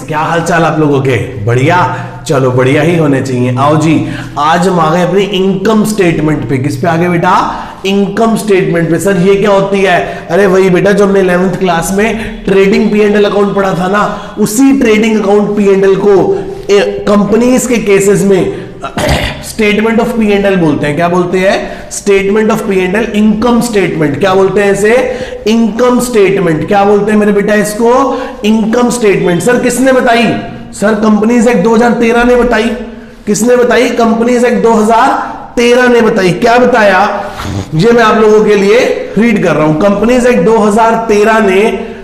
क्या हालचाल आप लोगों के? बढ़िया, चलो बढ़िया ही होने चाहिए। आओ जी, आज हम आ गए अपनी इनकम स्टेटमेंट पे। किस पे आ गए बेटा? इनकम स्टेटमेंट पे। सर ये क्या होती है? अरे वही बेटा जो हमने 11th क्लास में ट्रेडिंग P&L अकाउंट पढ़ा था ना, उसी ट्रेडिंग अकाउंट P&L को कंपनीज के केसेस में स्टेटमेंट ऑफ P&L बोलते हैं। क्या बोलते हैं? Statement of P&L, income statement. क्या बोलते हैं इसे? Income statement. क्या बोलते हैं मेरे बेटा इसको? Income statement. सर किसने बताई? सर कंपनीज एक्ट 2013 ने बताई। किसने बताई? कंपनीज एक्ट 2013 ने बताई। क्या बताया? ये मैं आप लोगों के लिए रीड कर रहा हूं। कंपनीज एक्ट 2013 ने,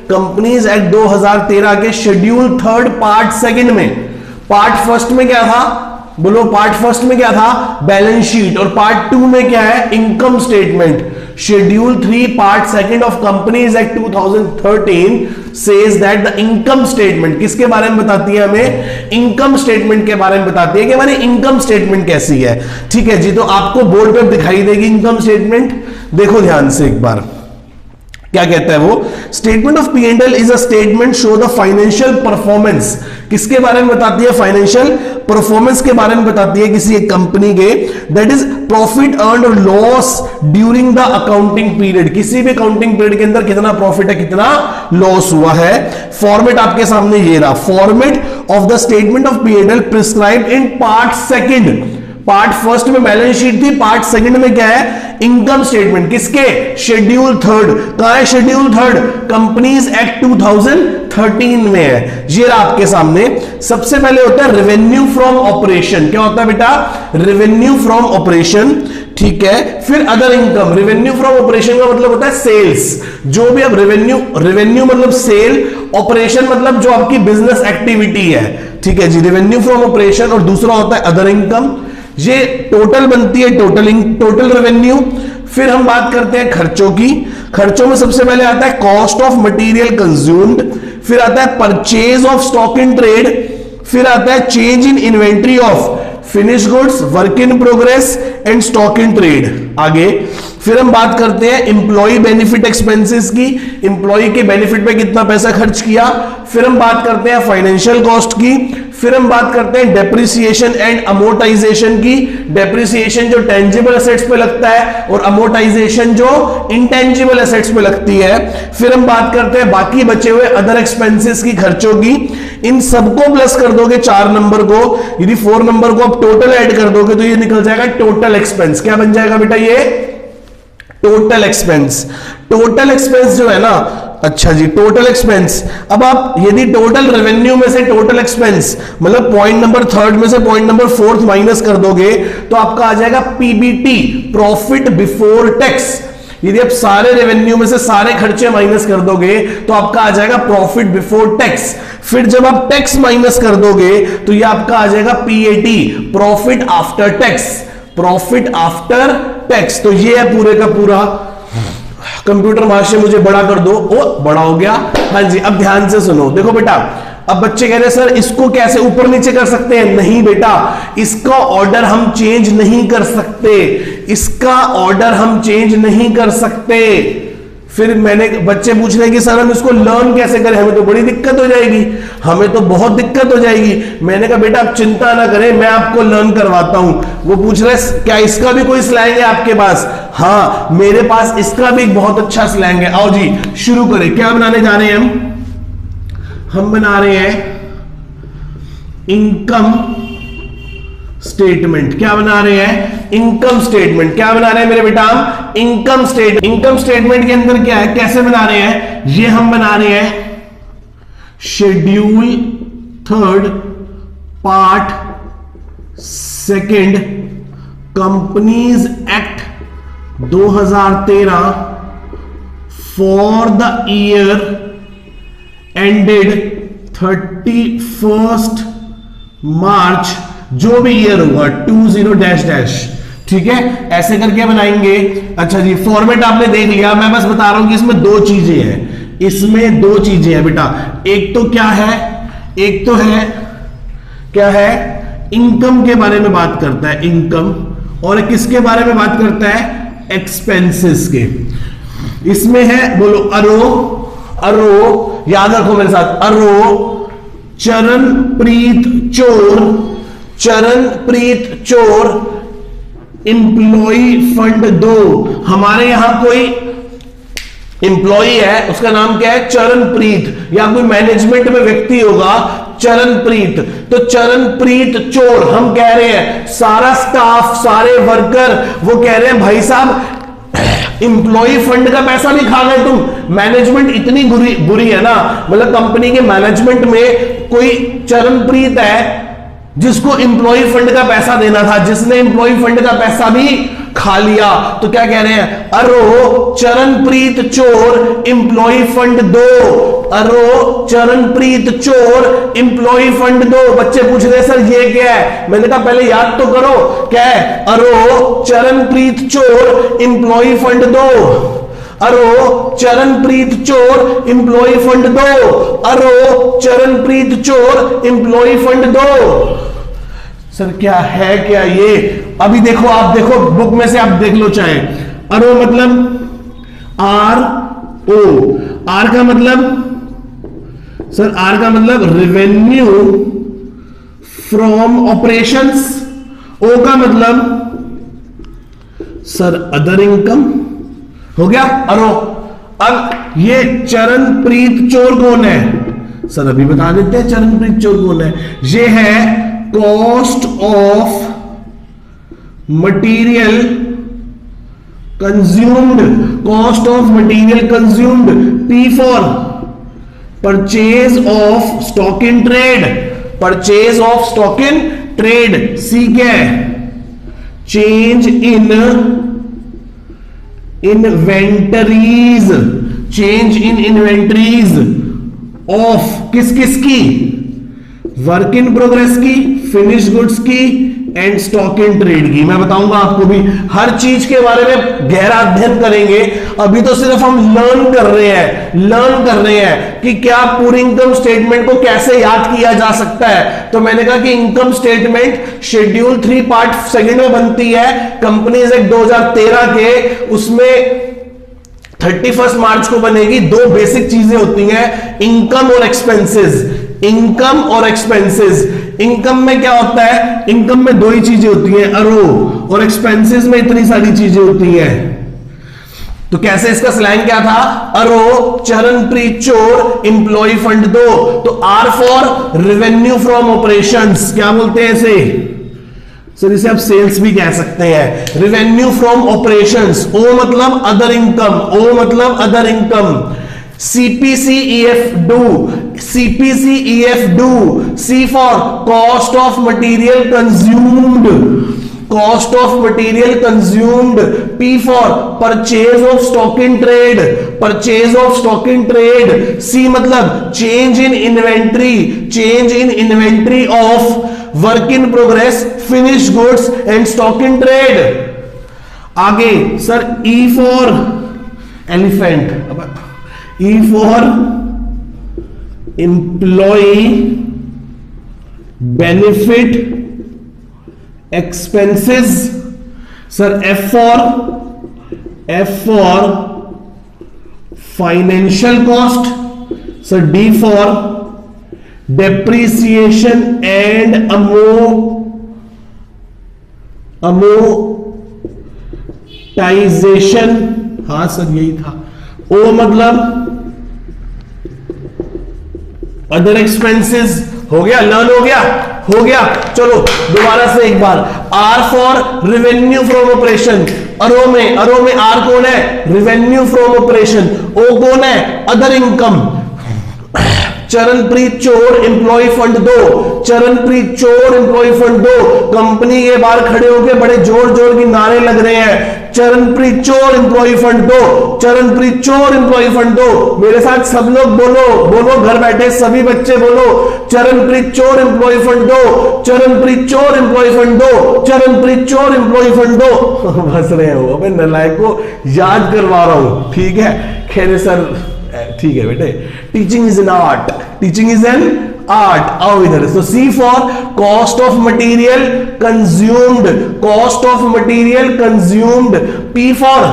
कंपनीज एक्ट 2013 के शेड्यूल 3 पार्ट 2 में, पार्ट 1 में क्या था? बोलो, पार्ट 1 में क्या था? Balance sheet. और पार्ट 2 में क्या है? Income statement. Schedule 3 part 2 of companies act 2013 says that the income statement, किसके बारे में बताती है? हमें इनकम स्टेटमेंट के बारे में बताती है कि हमारी इनकम स्टेटमेंट कैसी है। ठीक है जी, तो आपको बोर्ड पे दिखाई देगी इनकम स्टेटमेंट। देखो ध्यान से एक बार, क्या कहता है वो? Statement of P&L is a statement show the financial performance. किसके बारे में बताती है? फाइनेंशियल परफॉर्मेंस के बारे में बताती है किसी एक कंपनी के। दैट इज प्रॉफिट अर्न्ड और loss during the accounting period. किसी भी अकाउंटिंग पीरियड के अंदर कितना प्रॉफिट है, कितना लॉस हुआ है। फॉर्मेट आपके सामने ये रहा। Format of the statement of P&L prescribed in part 2। Part 1 में बैलेंस शीट थी, पार्ट 2 में क्या है? Income statement. किसके? शेड्यूल 3। कहां है शेड्यूल 3? कंपनीज एक्ट 2013 में है। ये आपके सामने। सबसे पहले होता है रेवेन्यू फ्रॉम ऑपरेशन। क्या होता है बेटा? Revenue from operation. ठीक है। फिर other income. Revenue from operation का मतलब होता है सेल्स। जो भी अब रेवेन्यू मतलब सेल, ऑपरेशन मतलब जो आपकी बिजनेस एक्टिविटी है। ठीक है जी, रेवेन्यू फ्रॉम ऑपरेशन। और दूसरा होता है अदर इनकम। ये टोटल बनती है टोटल रेवेन्यू। फिर हम बात करते हैं खर्चों की। खर्चों में सबसे पहले आता है कॉस्ट ऑफ मटेरियल कंज्यूम्ड। फिर आता है purchase of stock in trade. फिर आता है change in inventory of finish goods, work in progress and stock in trade. आगे फिर हम बात करते हैं एम्प्लॉय बेनिफिट एक्सपेंसेस की। एम्प्लॉय के बेनिफिट पे कितना पैसा खर्च किया। फिर हम बात करते हैं फाइनेंशियल कॉस्ट की। फिर हम बात करते हैं डेप्रिसिएशन एंड अमोर्टाइजेशन की। डेप्रिसिएशन जो टेंजिबल एसेट्स पे लगता है और अमोर्टाइजेशन जो इंटेंजिबल एसेट्स पे लगती है। फिर हम बात करते हैं बाकी बचे हुए अदर एक्सपेंसेस की, खर्चों की। इन सबको प्लस कर दोगे 4 नंबर को, यदि 4 नंबर को आप टोटल ऐड कर दोगे तो ये निकल जाएगा टोटल एक्सपेंस। क्या बन जाएगा बेटा? ये टोटल एक्सपेंस। टोटल एक्सपेंस जो है ना, अच्छा जी, टोटल एक्सपेंस। अब आप यदि टोटल रेवेन्यू में से टोटल एक्सपेंस मतलब पॉइंट नंबर 3 में से पॉइंट नंबर 4 माइनस कर दोगे तो आपका आ जाएगा PBT, प्रॉफिट बिफोर टैक्स। यदि आप सारे रेवेन्यू में से सारे खर्चे माइनस कर दोगे तो आपका आ जाएगा प्रॉफिट बिफोर टैक्स। फिर जब आप टैक्स माइनस कर दोगे तो ये आपका आ जाएगा PAT, profit after tax. Profit after tax. तो ये है पूरे का पूरा। कंप्यूटर भाषा मुझे बड़ा कर दो। ओ बड़ा हो गया। हाँ जी, अब ध्यान से सुनो। देखो बेटा, अब बच्चे कह रहे हैं सर इसको कैसे ऊपर नीचे कर सकते हैं? नहीं बेटा, इसका ऑर्डर हम चेंज नहीं कर सकते। इसका ऑर्डर हम चेंज नहीं कर सकते। फिर मैंने बच्चे पूछ रहे कि सर हम इसको लर्न कैसे करें? हमें तो बड़ी दिक्कत हो जाएगी, हमें तो बहुत दिक्कत हो जाएगी। मैंने कहा बेटा आप चिंता ना करें, मैं आपको लर्न करवाता हूं। वो पूछ रहे क्या इसका भी कोई स्लैंग है आपके पास? हाँ, मेरे पास इसका भी एक बहुत अच्छा स्लैंग है। आओ जी शुरू करें। क्या बनाने जा रहे हैं हम बना रहे हैं इनकम स्टेटमेंट। क्या बना रहे हैं? Income statement. क्या बना रहे हैं मेरे बेटा? Income statement. इनकम स्टेटमेंट के अंदर क्या है, कैसे बना रहे हैं? ये हम बना रहे हैं schedule 3 part 2 companies act 2013 for the year ended 31 मार्च, जो भी ईयर होगा 20 ठीक है, ऐसे करके बनाएंगे। अच्छा जी, फॉर्मेट आपने देख लिया। मैं बस बता रहा हूं कि इसमें 2 चीजें हैं। इसमें 2 चीजें हैं बेटा। एक तो क्या है, एक तो है क्या है, इनकम के बारे में बात करता है, इनकम। और किसके बारे में बात करता है? एक्सपेंसेस के। इसमें है, बोलो अरो, अरो, याद रखो मेरे साथ, अरो चरणप्रीत चोर, चरणप्रीत चोर एम्प्लॉय फंड दो। हमारे यहां कोई एम्प्लॉय है, उसका नाम क्या है? चरणप्रीत, या कोई मैनेजमेंट में व्यक्ति होगा चरणप्रीत। तो चरणप्रीत चोर, हम कह रहे हैं सारा स्टाफ, सारे वर्कर वो कह रहे हैं भाई साहब एम्प्लॉय फंड का पैसा भी खा गए तुम। मैनेजमेंट इतनी बुरी है ना, मतलब कंपनी के मैनेजमेंट में कोई चरणप्रीत है जिसको एम्प्लॉय फंड का पैसा देना था, जिसने एम्प्लॉय फंड का पैसा भी खा लिया। तो क्या कह रहे हैं? अरो चरणप्रीत चोर एम्प्लॉय फंड दो, अरो चरणप्रीत चोर एम्प्लॉय फंड दो। बच्चे पूछ रहे सर ये क्या है? मैंने कहा पहले याद तो करो क्या है। अरो चरणप्रीत चोर एम्प्लॉय फंड दो, अरो चरणप्रीत चोर एम्प्लॉय फंड दो, अरो चरणप्रीत चोर एम्प्लॉय फंड दो। सर क्या है क्या ये? अभी देखो, आप देखो बुक में से, आप देख लो चाहे। अरो मतलब आर ओ, आर का मतलब सर, आर का मतलब रेवेन्यू फ्रॉम ऑपरेशंस, ओ का मतलब सर अदर इनकम। हो गया अरो। अब ये चरणप्रीत चोर कौन है? सर अभी बता देते हैं चरणप्रीत चोर कौन है। ये है cost of material consumed, cost of material consumed, P for purchase of stock in trade, purchase of stock in trade, C क्या है? Change in inventories, change in inventories of किस किस की? वर्क इन प्रोग्रेस की, finish goods की and stock in trade की। मैं बताऊंगा आपको भी, हर चीज के बारे में गहरा अध्ययन करेंगे। अभी तो सिर्फ हम लर्न कर रहे हैं कि क्या पूरी इनकम स्टेटमेंट को कैसे याद किया जा सकता है। तो मैंने कहा कि इनकम स्टेटमेंट शेड्यूल 3 पार्ट 2 में बनती है कंपनीज एक्ट 2013 के, उसमें 31 मार्च को बनेगी। दो बेसिक चीजें होती हैं, इनकम और एक्सपेंसेस, इनकम और एक्सपेंसेस। इनकम में क्या होता है? इनकम में दो ही चीजें होती हैं, अरो, और एक्सपेंसेस में इतनी सारी चीजें होती हैं। तो कैसे इसका स्लैंग क्या था? अरो चरणप्रीत चोर एम्प्लॉय फंड दो। तो R for revenue from operations, क्या बोलते हैं इसे? सर इसे आप सेल्स भी कह सकते हैं। रेवेन्यू फ्रॉम ऑपरेशंस, ओ मतलब अदर इनकम, ओ मतलब other income. CPCEF do, CPCEF do, C for cost of material consumed, cost of material consumed, P for purchase of stock in trade, purchase of stock in trade, C मतलब change in inventory, change in inventory of work in progress, finish goods and stock in trade. आगे sir E for elephant, E for employ benefit expenses, sir F for financial cost, sir D for depreciation and amortisation. हाँ sir यही था। O मतलब other expenses. हो गया, learn हो गया, हो गया। चलो दोबारा से एक बार। R for revenue from operation, अरो में R कौन है? Revenue from operation. O कौन है? Other income. चरणप्रीत चोर एम्प्लॉय फंड दो, चरणप्रीत चोर एम्प्लॉय फंड दो। कंपनी के बाहर खड़े होकर बड़े जोर जोर की नारे लग रहे हैं, चरणप्रीत चोर एम्प्लॉय फंड दो, चरणप्रीत चोर एम्प्लॉय फंड दो। मेरे साथ सब लोग बोलो, बोलो, घर बैठे सभी बच्चे बोलो, चरणप्रीत चोर एम्प्लॉय फंड दो, चरणप्रीत चोर एम्प्लॉय फंड दो, चरणप्रीत चोर एम्प्लॉय फंड दो। हंस रहे हो, अबे नालायक को याद करवा रहा हूं, ठीक है। खैर सर ठीक है बेटे, teaching is an art, teaching is an art. आओ इधर। So C for cost of material consumed, cost of material consumed. P for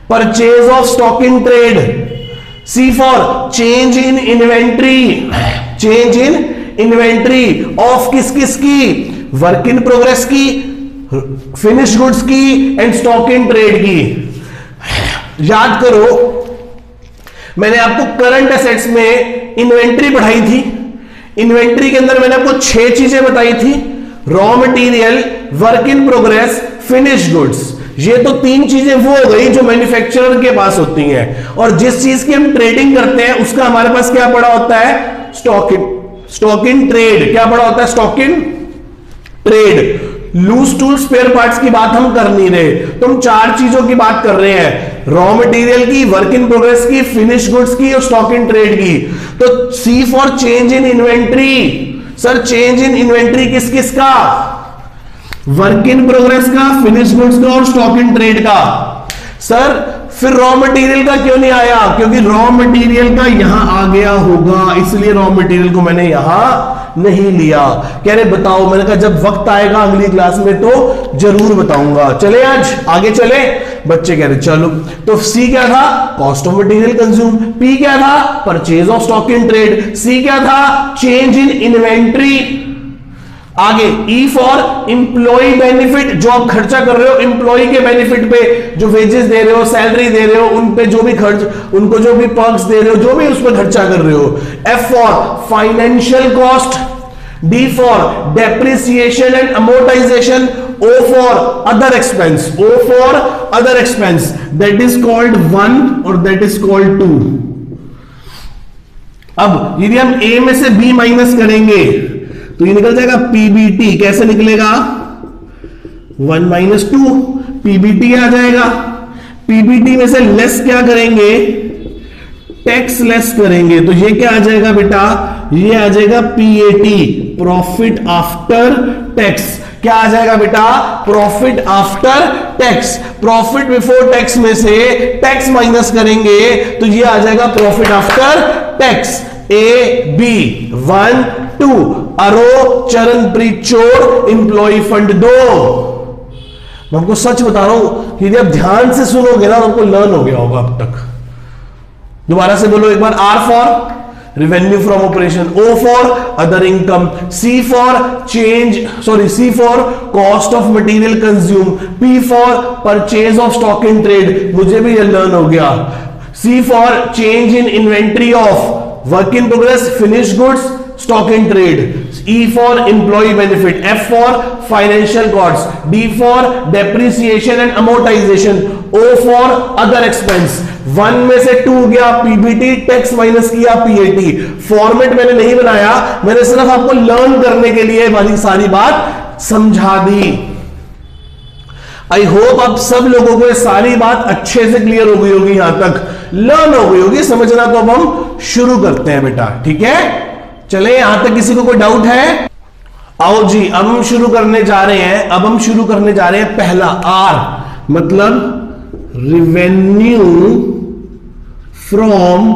purchase of stock in trade, C for change in inventory, change in inventory of किस किस की, work in progress की, finish goods की and stock in trade की। याद करो मैंने आपको करंट एसेट्स में इन्वेंट्री पढ़ाई थी। इन्वेंट्री के अंदर मैंने आपको 6 चीजें बताई थी, raw material, work in progress, finish goods. ये तो 3 चीजें वो हो गई जो मैन्युफैक्चरर के पास होती हैं, और जिस चीज की हम ट्रेडिंग करते हैं उसका हमारे पास क्या पड़ा होता है, स्टॉक इन ट्रेड। क्या पड़ा होता है, stock in trade. Loose tool spare parts की बात हम कर नहीं रहे, तो हम 4 चीजों की बात कर रहे हैं, रॉ मटेरियल की, वर्क इन प्रोग्रेस की, फिनिश गुड्स की और स्टॉक इन ट्रेड की। तो C for change in inventory. Sir change in inventory किस किस का, वर्क इन प्रोग्रेस का, फिनिश गुड्स का और स्टॉक इन ट्रेड का। सर फिर रॉ मटेरियल का क्यों नहीं आया, क्योंकि रॉ मटेरियल का यहां आ गया होगा, इसलिए रॉ मटेरियल को मैंने यहां नहीं लिया। कह रहे बताओ, मैंने कहा जब वक्त आएगा अगली क्लास में तो जरूर बताऊंगा। चले आज आगे चले, बच्चे कह रहे चलो। तो सी क्या था, cost of material consume. P क्या था, purchase of stock in trade. C क्या था, चेंज इन इन्वेंट्री। आगे ई फॉर इंप्लॉय बेनिफिट, जो आप खर्चा कर रहे हो इंप्लॉय के बेनिफिट पे, जो वेजेस दे रहे हो, सैलरी दे रहे हो, उन पे जो भी खर्च, उनको जो भी पर्क्स दे रहे हो, जो भी उस पर खर्चा कर रहे हो। F for financial cost. D for depreciation and amortisation. O for other expense. O for other expense, that is called 1 और दैट इज कॉल्ड 2। अब यदि हम ए में से बी माइनस करेंगे तो ये निकल जाएगा पीबीटी। कैसे निकलेगा, 1 माइनस 2 पीबीटी आ जाएगा। पीबीटी में से लेस क्या करेंगे, टैक्स लेस करेंगे, तो ये क्या आ जाएगा बेटा, ये आ जाएगा पीएटी, प्रॉफिट आफ्टर टैक्स। क्या आ जाएगा बेटा, profit after tax. Profit before tax में से टैक्स माइनस करेंगे तो ये आ जाएगा profit after tax. A B 1 2। अरो चरणप्रीत चोर इंप्लॉय फंड 2। मैं आपको सच बता रहा हूं, यदि आप ध्यान से सुनोगे ना तो आपको लर्न हो गया होगा अब तक। दोबारा से बोलो एक बार, R for revenue from operation, O for other income, C for C for cost of material consume, P for purchase of stock in trade, मुझे भी ये लर्न हो गया। C for change in inventory of work in progress, finish goods, stock in trade. E for employee benefit, F for financial costs, D for depreciation and amortization, O for other expense। 1 में से 2 गया PBT, tax minus किया PAT। Format मैंने नहीं बनाया, मैंने सिर्फ आपको लर्न करने के लिए वाली सारी बात समझा दी। आई होप आप सब लोगों को ये सारी बात अच्छे से क्लियर हो गई होगी, यहां तक लर्न हो गई होगी, समझना। तो अब हम शुरू करते हैं बेटा, ठीक है। चले यहां तक किसी को कोई डाउट है, आओ जी अब हम शुरू करने जा रहे हैं। अब हम शुरू करने जा रहे हैं पहला आर, मतलब रिवेन्यू फ्रॉम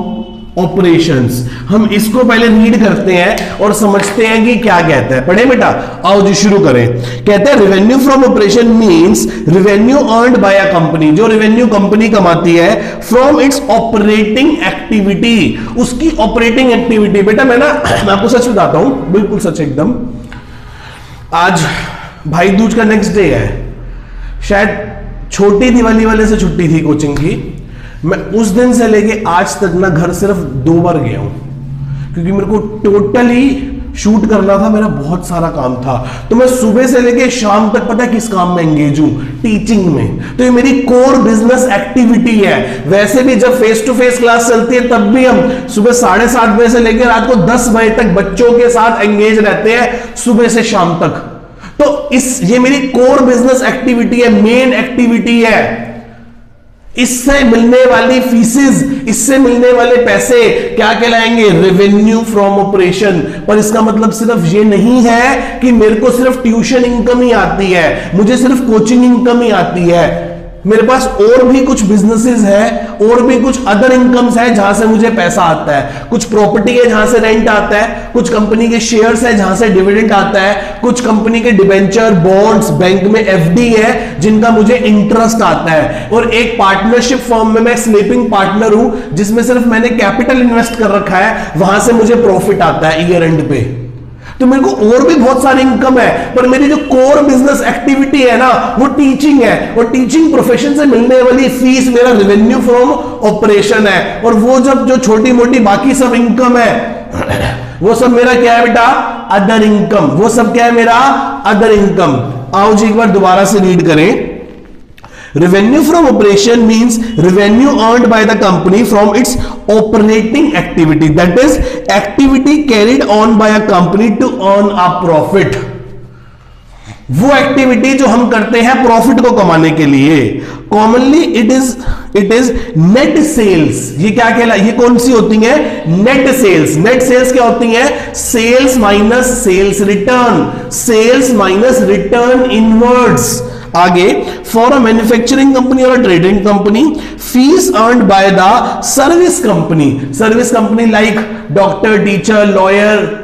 ऑपरेशंस। हम इसको पहले रीड करते हैं और समझते हैं कि क्या कहता है। पढ़े बेटा, आओ जी शुरू करें। कहते हैं revenue from operation means revenue earned by a company, जो रेवेन्यू कंपनी कमाती है फ्रॉम इट्स ऑपरेटिंग एक्टिविटी, उसकी ऑपरेटिंग एक्टिविटी। बेटा मैं आपको सच बताता हूं, बिल्कुल सच एकदम। आज भाई दूज का नेक्स्ट डे है, शायद छोटी दिवाली वाले से छुट्टी थी कोचिंग की। मैं उस दिन से लेके आज तक ना घर सिर्फ 2 बार गया हूं, क्योंकि मेरे को टोटली शूट करना था, मेरा बहुत सारा काम था। तो मैं सुबह से लेके शाम तक पता है किस काम में एंगेज हूं, टीचिंग में। तो ये मेरी कोर बिजनेस एक्टिविटी है। वैसे भी जब फेस टू फेस क्लास चलती है तब भी हम सुबह 7:30 बजे से लेकर रात को 10 बजे तक बच्चों के साथ एंगेज रहते हैं, सुबह से शाम तक। तो ये मेरी कोर बिजनेस एक्टिविटी है, मेन एक्टिविटी है। इससे मिलने वाली फीसेस, इससे मिलने वाले पैसे क्या कहलाएंगे, रेवेन्यू फ्रॉम ऑपरेशन। पर इसका मतलब सिर्फ ये नहीं है कि मेरे को सिर्फ ट्यूशन इनकम ही आती है, मुझे सिर्फ कोचिंग इनकम ही आती है। मेरे पास और भी कुछ बिजनेसेस है, और भी कुछ अदर इनकम्स है जहां से मुझे पैसा आता है, कुछ प्रॉपर्टी है जहां से रेंट आता है, कुछ कंपनी के शेयर्स है जहां से डिविडेंड आता है, कुछ कंपनी के डिबेंचर, बॉन्ड्स, बैंक में एफडी है जिनका मुझे इंटरेस्ट आता है, और एक पार्टनरशिप फर्म में मैं स्लीपिंग पार्टनर हूं जिसमें सिर्फ मैंने कैपिटल इन्वेस्ट कर रखा है, वहां से मुझे प्रॉफिट आता है ईयर एंड पे। तो मेरे को और भी बहुत सारी इनकम है, पर मेरी जो कोर बिजनेस एक्टिविटी है ना वो टीचिंग है, और टीचिंग प्रोफेशन से मिलने वाली फीस मेरा रेवेन्यू फ्रॉम ऑपरेशन है, और वो जब जो छोटी मोटी बाकी सब इनकम है वो सब मेरा क्या है बेटा, अदर इनकम। वो सब क्या है मेरा, अदर इनकम। आओ जी एक बार दोबारा से रीड करें। Revenue from operation means revenue earned by the company from its operating activity, that is activity carried on by a company to earn a profit। वो एक्टिविटी जो हम करते हैं प्रॉफिट को कमाने के लिए। Commonly it is net sales. ये क्या कहला, ये कौन सी होती है, नेट सेल्स। नेट सेल्स क्या होती है, sales minus sales return, sales minus return inwards. आगे, फॉर अ मैन्युफैक्चरिंग कंपनी और trading company, fees earned by the service company. Service company like doctor, teacher, lawyer,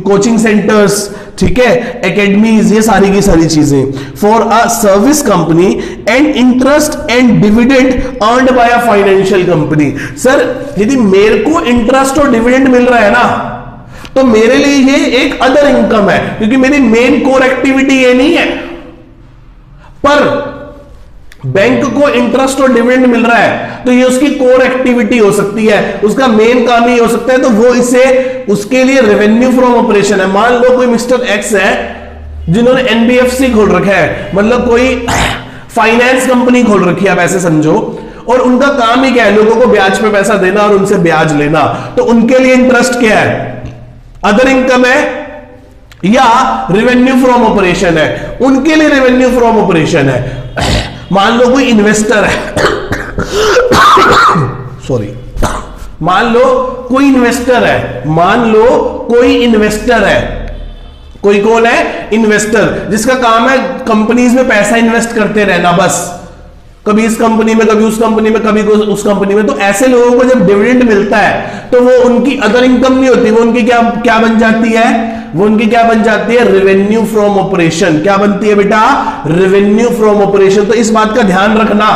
coaching centres, ठीक है, academies, ये सारी की सारी चीजें। For a service company and interest and dividend earned by a financial company. Sir यदि मेरे को इंटरेस्ट और डिविडेंड मिल रहा है ना, तो मेरे लिए ये एक अदर इनकम है, क्योंकि मेरी मेन कोर एक्टिविटी ये नहीं है। पर बैंक को इंटरेस्ट और डिविडेंड मिल रहा है तो ये उसकी कोर एक्टिविटी हो सकती है, उसका मेन काम ही हो सकता है, तो वो इसे उसके लिए रेवेन्यू फ्रॉम ऑपरेशन है। मान लो कोई मिस्टर एक्स है जिन्होंने एनबीएफसी खोल रखा है, मतलब कोई फाइनेंस कंपनी खोल रखी है, आप ऐसे समझो, और उनका काम ही क्या है, लोगों को ब्याज पे पैसा देना और उनसे ब्याज लेना। तो उनके लिए इंटरेस्ट क्या है, अदर इनकम है या रेवेन्यू फ्रॉम ऑपरेशन है, उनके लिए रेवेन्यू फ्रॉम ऑपरेशन है। मान लो कोई इन्वेस्टर है सॉरी, मान लो कोई इन्वेस्टर है, मान लो कोई इन्वेस्टर है, कोई कौन है, इन्वेस्टर, जिसका काम है कंपनीज में पैसा इन्वेस्ट करते रहना, बस कभी इस कंपनी में, कभी उस कंपनी में, कभी उस कंपनी में। तो ऐसे लोगों को जब डिविडेंड मिलता है तो वो उनकी अदर इनकम नहीं होती, वो उनकी क्या बन जाती है, वो उनकी क्या बन जाती है, रेवेन्यू फ्रॉम ऑपरेशन। क्या बनती है बेटा, रेवेन्यू फ्रॉम ऑपरेशन। तो इस बात का ध्यान रखना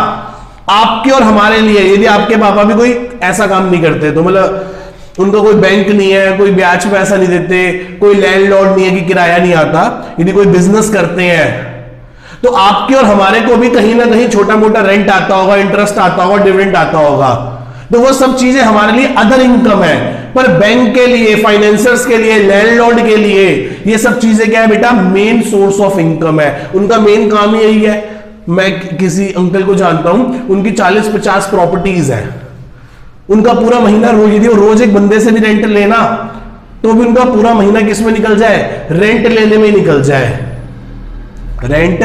आपके और हमारे लिए, यदि आपके पापा भी कोई ऐसा काम नहीं करते, तो मतलब उनका कोई बैंक नहीं है, कोई ब्याज पे पैसा नहीं देते, कोई लैंडलॉर्ड नहीं है कि किराया नहीं आता, यदि कोई बिजनेस करते हैं, तो आपके और हमारे को भी कहीं ना कहीं छोटा मोटा रेंट आता होगा, इंटरेस्ट आता होगा, डिविडेंड आता होगा। तो वो सब चीजें हमारे लिए अदर इनकम है। पर बैंक के लिए, फाइनेंसर्स के लिए, लैंडलॉर्ड के लिए ये सब चीजें क्या है बेटा, मेन सोर्स ऑफ इनकम है। उनका मेन काम ही यही है। मैं किसी अंकल को जानता हूं, उनकी 40-50 प्रॉपर्टीज है, उनका पूरा महीना रोज, यदि वो रोज एक बंदे से भी रेंट लेना तो भी उनका पूरा महीना किस में निकल जाए, रेंट लेने में ही निकल जाए, रेंट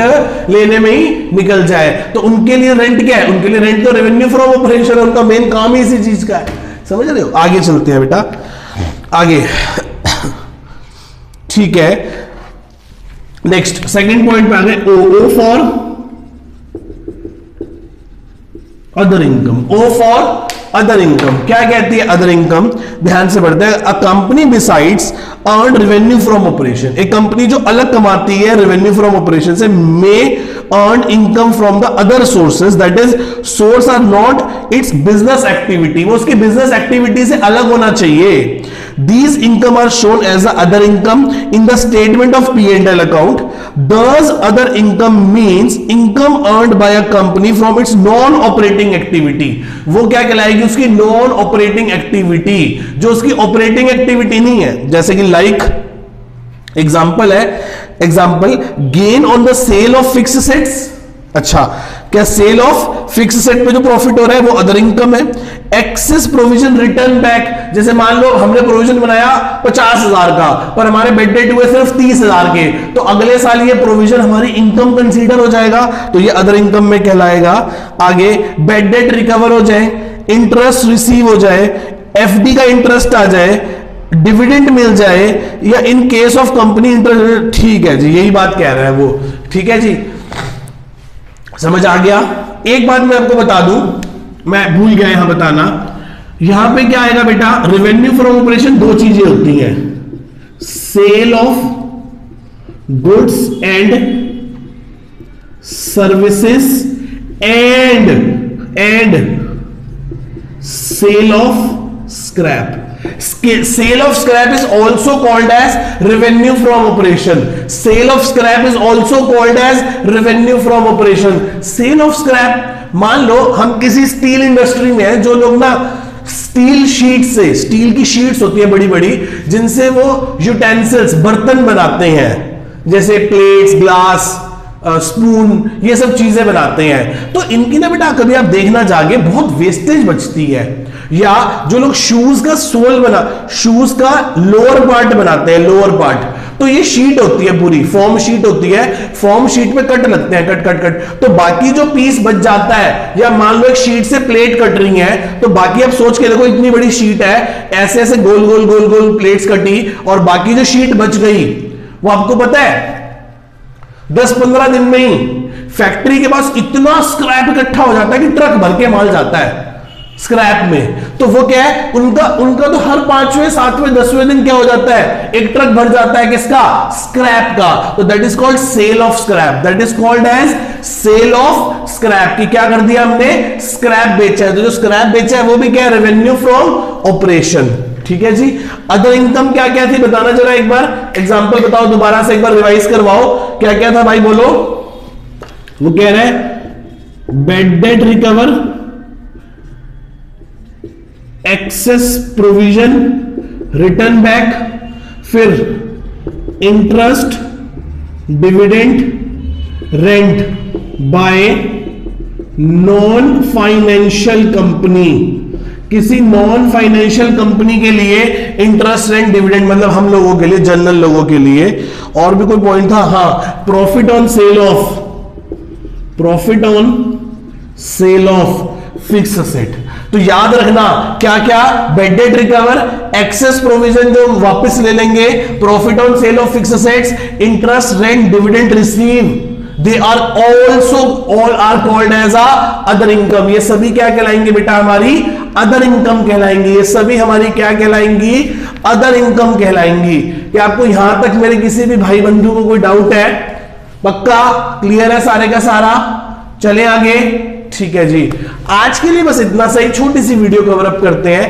लेने में ही निकल जाए। तो उनके लिए रेंट क्या है, उनके लिए रेंट तो रेवेन्यू फ्रॉम ऑपरेशन है, उनका मेन काम ही इसी चीज का है। समझ रहे हो, आगे चलते हैं बेटा, आगे, ठीक है। नेक्स्ट सेकंड पॉइंट पे आ गए, O for other income. O for other income क्या कहती है, अदर इनकम, ध्यान से पढ़ते हैं। A company besides earn revenue from operation, एक कंपनी जो अलग कमाती है रेवेन्यू फ्रॉम ऑपरेशन से, may earn income from the other sources, that is source are not its business activity, वो उसकी बिजनेस एक्टिविटी से अलग होना चाहिए। These income are shown as the other income in the statement of P&L account. Thus, other income means income earned by a company from its non-operating activity. वो क्या कहलाएगी, उसकी non-operating activity, जो उसकी operating activity नहीं है। जैसे कि like एग्जाम्पल है, example gain on the sale of fix sets. अच्छा, क्या सेल ऑफ फिक्स सेट पे जो प्रॉफिट हो रहा है वो अदर इनकम है। एक्सेस प्रोविजन रिटर्न बैक, जैसे मान लो हमने प्रोविजन बनाया 50,000 का, पर हमारे बेड डेट हुए सिर्फ 30,000 के, तो अगले साल ये प्रोविजन हमारी इनकम कंसीडर हो जाएगा, तो ये अदर इनकम में कहलाएगा। आगे बेड डेट रिकवर हो जाए, इंटरेस्ट रिसीव हो जाए, एफडी का इंटरेस्ट आ जाए, डिविडेंड मिल जाए, या in case of company interest, ठीक है जी, यही बात कह रहा है वो, ठीक है जी। समझ आ गया? एक बात मैं आपको बता दूं, मैं भूल गया यहां बताना, यहां पे क्या आएगा बेटा, रेवेन्यू फ्रॉम ऑपरेशन दो चीजें होती हैं, sale of goods and services and sale of scrap. Sale of scrap is also called as revenue from operation. Sale of scrap is also called as revenue from operation. Sale of scrap, मान लो हम किसी steel industry में हैं, जो लोग ना steel sheet से, steel की शीट्स होती है बड़ी बड़ी, जिनसे वो यूटेंसिल्स, बर्तन बनाते हैं, जैसे प्लेट्स, ग्लास, स्पून, ये सब चीजें बनाते हैं. तो इनकी ना बेटा कभी आप देखना जाके बहुत वेस्टेज बचती है. या जो लोग शूज का सोल शूज का लोअर पार्ट बनाते हैं, लोअर पार्ट, तो ये शीट होती है पूरी, फॉर्म शीट होती है, फॉर्म शीट पे कट लगते हैं, कट कट कट, तो बाकी जो पीस बच जाता है, या मान लो एक शीट से प्लेट कट रही है, तो बाकी आप सोच के देखो इतनी बड़ी शीट है, ऐसे ऐसे गोल गोल गोल गोल प्लेट्स कटी, और बाकी जो शीट बच गई वो आपको पता है 10-15 दिन में ही फैक्ट्री के पास इतना स्क्रैप इकट्ठा हो जाता है कि ट्रक भर के माल जाता है स्क्रैप में. तो वो क्या है, उनका तो हर 5वें 7वें 10वें दिन क्या हो जाता है, एक ट्रक भर जाता है, किसका, स्क्रैप का. तो that is called sale of scrap, that is called as sale of scrap. की क्या कर दिया हमने, स्क्रैप बेचा है. तो जो स्क्रैप बेचा है वो भी क्या है, रेवेन्यू फ्रॉम ऑपरेशन. ठीक है जी. अदर इनकम क्या क्या थी बताना जरा, एक बार एग्जांपल बताओ, दोबारा से एक बार रिवाइज करवाओ, क्या क्या था भाई, बोलो. वो कह रहे हैं bad debt recover, excess provision, return back, फिर interest, dividend, rent by non financial company. किसी नॉन फाइनेंशियल कंपनी के लिए इंटरेस्ट, रेंट, डिविडेंड, मतलब हम लोगों के लिए, जनरल लोगों के लिए. और भी कोई पॉइंट था, हाँ, profit on sale of fix asset. तो याद रखना क्या क्या, bad debt recover, excess provision जो वापस ले लेंगे, profit on sale of fix assets, interest, rent, dividend receive, they are also all are called as a other income. ये सभी क्या कहलाएंगे बेटा, हमारी अदर इनकम कहलाएंगी. ये सभी हमारी क्या कहलाएंगी, अदर इनकम कहलाएंगी. क्या आपको यहां तक मेरे किसी भी भाई बंधु को कोई डाउट है? पक्का क्लियर है सारे का सारा? चले आगे. ठीक है जी, आज के लिए बस इतना सही, छोटी सी वीडियो कवर अप करते हैं,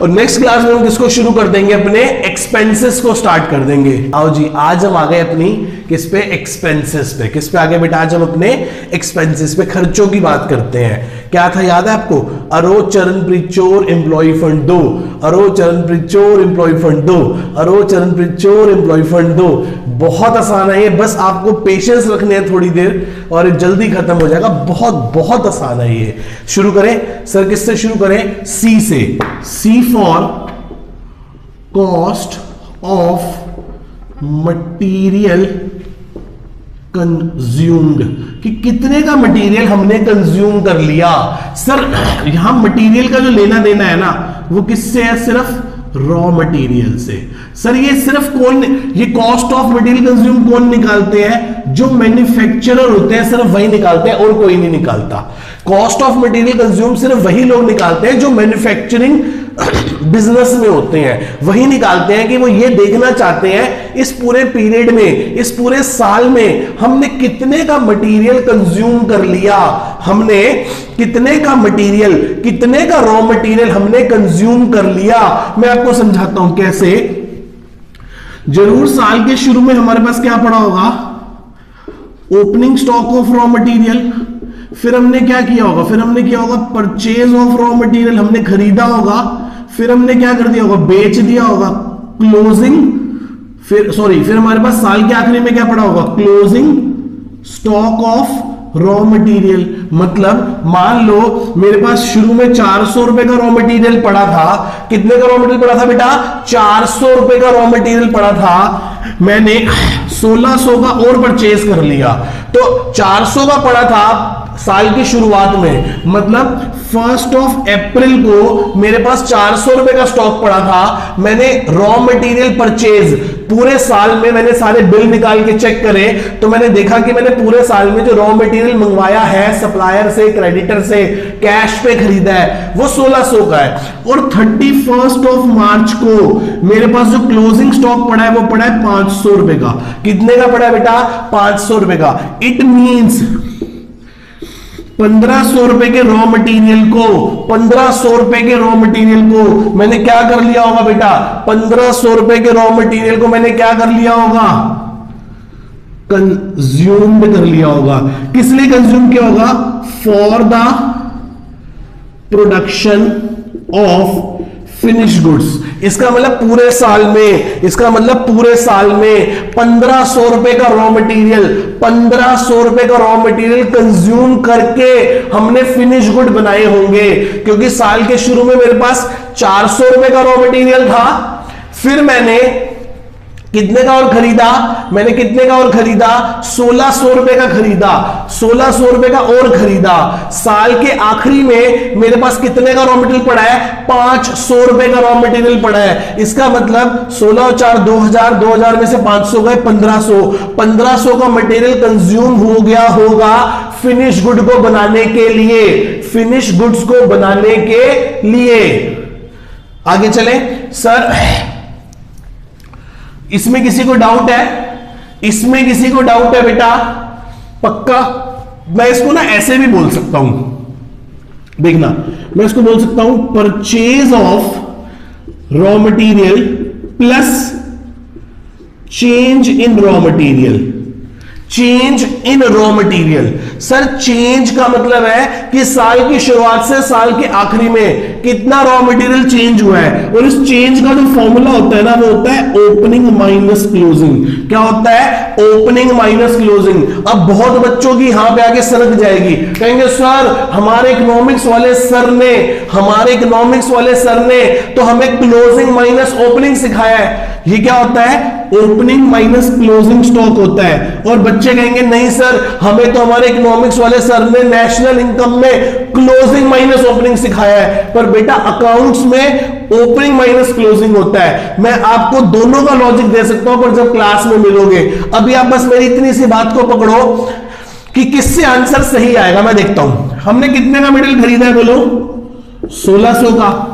और नेक्स्ट क्लास में हम किसको शुरू कर देंगे, अपने एक्सपेंसेस को स्टार्ट कर देंगे. आओ जी, आज हम आ गए अपनी किस पे, एक्सपेंसेस पे. किस पे आ गए बेटा, आज हम अपने एक्सपेंसेस पे, खर्चों की बात करते हैं. क्या था याद है आपको, अरोज चरणप्रीत चोर एम्प्लॉय फंड दो, अरोज चरणप्रीत चोर एम्प्लॉय फंड दो, अरोज चरणप्रीत चोर एम्प्लॉय फंड दो. बहुत आसान है ये, बस आपको पेशेंस रखने हैं थोड़ी देर, और जल्दी खत्म हो जाएगा. बहुत बहुत आसान है ये. शुरू करें सर, किससे शुरू करें, सी से. C for cost of material consumed, कि कितने का मटेरियल हमने कंज्यूम कर लिया. सर यहां मटेरियल का जो लेना देना है ना, वो किससे है, सिर्फ रॉ मटेरियल से. सर ये सिर्फ कौन, ये कॉस्ट ऑफ मटेरियल कंज्यूम कौन निकालते हैं, जो मैन्युफैक्चरर होते हैं, सिर्फ वही निकालते हैं, और कोई नहीं निकालता. कॉस्ट ऑफ मटेरियल कंज्यूम सिर्फ वही लोग निकालते हैं जो मैन्युफैक्चरिंग बिजनेस में होते हैं, वही निकालते हैं कि वो ये देखना चाहते हैं इस पूरे पीरियड में, इस पूरे साल में हमने कितने का मटेरियल कंज्यूम कर लिया, हमने कितने का मटेरियल, कितने का रॉ मटेरियल हमने कंज्यूम कर लिया. मैं आपको समझाता हूं कैसे. जरूर साल के शुरू में हमारे पास क्या पड़ा होगा, opening stock of raw material, फिर हमने क्या किया होगा, फिर हमने किया होगा परचेज ऑफ रॉ मटेरियल, हमने खरीदा होगा, फिर हमने क्या कर दिया होगा, बेच दिया होगा, क्लोजिंग, फिर हमारे पास साल के आखिरी में क्या पड़ा होगा, closing stock of raw material. मतलब मान लो मेरे पास शुरू में 400 रुपए का रॉ मटेरियल पड़ा था. कितने का रॉ मटेरियल पड़ा था बेटा, 400 रुपए का रॉ मटेरियल पड़ा था. मैंने 1600 का और परचेज कर लिया, तो 400 का पड़ा था, साल की शुरुआत में, मतलब 1 अप्रैल को मेरे पास 400 रुपए का स्टॉक पड़ा था। मैंने रॉ मटेरियल परचेज पूरे साल में, मैंने सारे बिल निकाल के चेक करे तो मैंने देखा कि मैंने पूरे साल में जो रॉ मटेरियल मंगवाया है सप्लायर से, क्रेडिटर से, कैश पे खरीदा है, वो 1600 का है। और 31 मार्च को मेरे पास जो क्लोजिंग स्टॉक पड़ा है वो पड़ा है 500 रुपए का। कितने का पड़ा है बेटा? 500 रुपए का। इट मींस 1500 रुपए के रॉ मटेरियल को, 1500 रुपए के रॉ मटेरियल को मैंने क्या कर लिया होगा बेटा? 1500 रुपए के रॉ मटेरियल को मैंने क्या कर लिया होगा? कंज्यूम्ड कर लिया होगा। किस लिए कंज्यूम किया होगा? For the production of finish goods. इसका मतलब पूरे साल में, इसका मतलब पूरे साल में 1500 रुपए का रॉ मटेरियल, 1500 रुपए का रॉ मटेरियल कंज्यूम करके हमने फिनिश गुड बनाए होंगे। क्योंकि साल के शुरू में मेरे पास 400 रुपए का रॉ मटेरियल था, फिर मैंने कितने का और खरीदा? मैंने कितने का और खरीदा? 1600 रुपए का खरीदा, 1600 रुपए का और खरीदा। साल के आखिरी में मेरे पास कितने का रॉ मटेरियल पड़ा है? 500 रुपए का रॉ मटेरियल पड़ा है। इसका मतलब 16 और 4 2000, 2000 में से 500 गए 1500, 1500 का मटेरियल कंज्यूम हो गया होगा फिनिश गुड को बनाने के लिए, फिनिश गुड्स को बनाने के लिए। आगे चले सर, इसमें किसी को डाउट है? इसमें किसी को डाउट है बेटा? पक्का? मैं इसको ना ऐसे भी बोल सकता हूं, देखना, मैं इसको बोल सकता हूं purchase of raw material plus change in raw material. Change in raw material. Sir change का मतलब है कि साल की शुरुआत से साल के आखिरी में कितना रॉ मटेरियल चेंज हुआ है, और इस चेंज का जो फॉर्मूला होता है ना वो होता है ओपनिंग माइनस क्लोजिंग। क्या होता है? Opening minus closing. अब बहुत बच्चों की यहां पे आके सनक जाएगी, कहेंगे सर हमारे इकोनॉमिक्स वाले सर ने, हमारे इकोनॉमिक्स वाले सर ने तो हमें क्लोजिंग माइनस ओपनिंग सिखाया है। ये क्या होता है? ओपनिंग माइनस क्लोजिंग स्टॉक होता है। और बच्चे कहेंगे नहीं सर हमें तो हमारे इकोनॉमिक्स वाले सर ने नेशनल इनकम में क्लोजिंग माइनस ओपनिंग सिखाया है। पर बेटा अकाउंट्स में ओपनिंग माइनस क्लोजिंग होता है। मैं आपको दोनों का लॉजिक दे सकता हूं पर जब क्लास में मिलोगे। अभी आप बस मेरी इतनी सी बात को पकड़ो कि किससे आंसर सही आएगा। मैं देखता हूं हमने कितने का मटेरियल खरीदा है, बोलो 1600 का।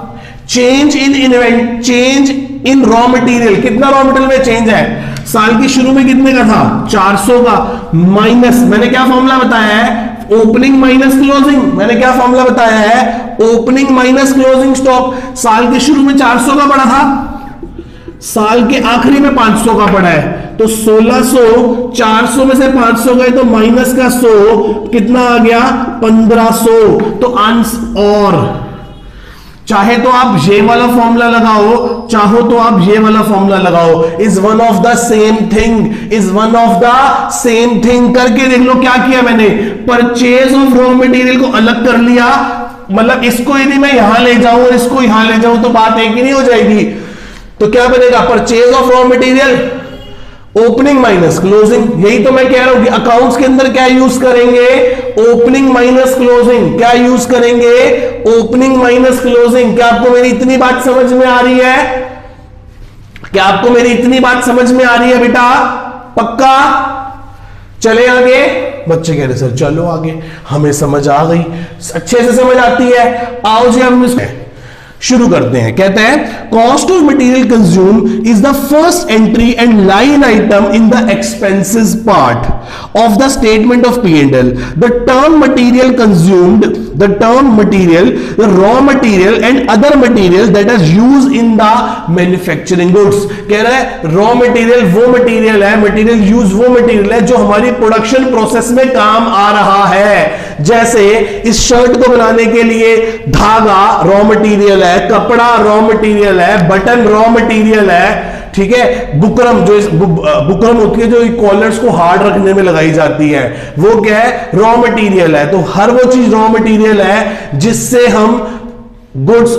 Change in invent, change in raw material, कितना रॉ मटेरियल में चेंज है? साल के शुरू में कितने का था? 400 का, माइनस मैंने क्या फॉर्मूला बताया है? Opening minus closing. मैंने क्या फॉर्मूला बताया है? Opening minus closing stock. साल के शुरू में 400 का पड़ा था, साल के आखिरी में 500 का पड़ा है, तो 1600, 400 में से 500 गए तो माइनस का 100, कितना आ गया? 1500। तो आंसर, और चाहे तो आप ये वाला फॉर्मूला लगाओ, चाहो तो आप ये वाला फॉर्मूला लगाओ। Is one of the same thing, is one of the same thing. करके देख लो क्या किया मैंने, परचेज ऑफ रॉ मटेरियल को अलग कर लिया। मतलब इसको यदि मैं यहां ले जाऊं और इसको यहां ले जाऊं तो बात एक ही नहीं हो जाएगी। तो क्या बनेगा? Purchase of raw material opening minus closing. यही तो मैं कह रहा हूं कि अकाउंट्स के अंदर क्या यूज करेंगे? Opening minus closing. क्या यूज करेंगे? Opening minus closing. क्या आपको मेरी इतनी बात समझ में आ रही है? क्या आपको मेरी इतनी बात समझ में आ रही है बेटा? पक्का? चले आगे। बच्चे कह रहे सर चलो आगे, हमें समझ आ गई, अच्छे से समझ आती है। आओ जी हम इसको शुरू करते हैं। कहते हैं cost of material consume is the first entry and line item in the expenses part of the statement of P&L. The term material consumed, the term material, the raw material and other material that is used in the manufacturing goods. कह रहा है raw material वो material है, material use वो material है जो हमारी production process में काम आ रहा है। जैसे इस शर्ट को बनाने के लिए धागा रॉ मटेरियल है, कपड़ा रॉ मटेरियल है, बटन रॉ मटेरियल है, ठीक है। बुकरम, जो बुकरम होती है जो कॉलर्स को हार्ड रखने में लगाई जाती है, वो क्या है? रॉ मटेरियल है। तो हर वो चीज रॉ मटेरियल है जिससे हम गुड्स,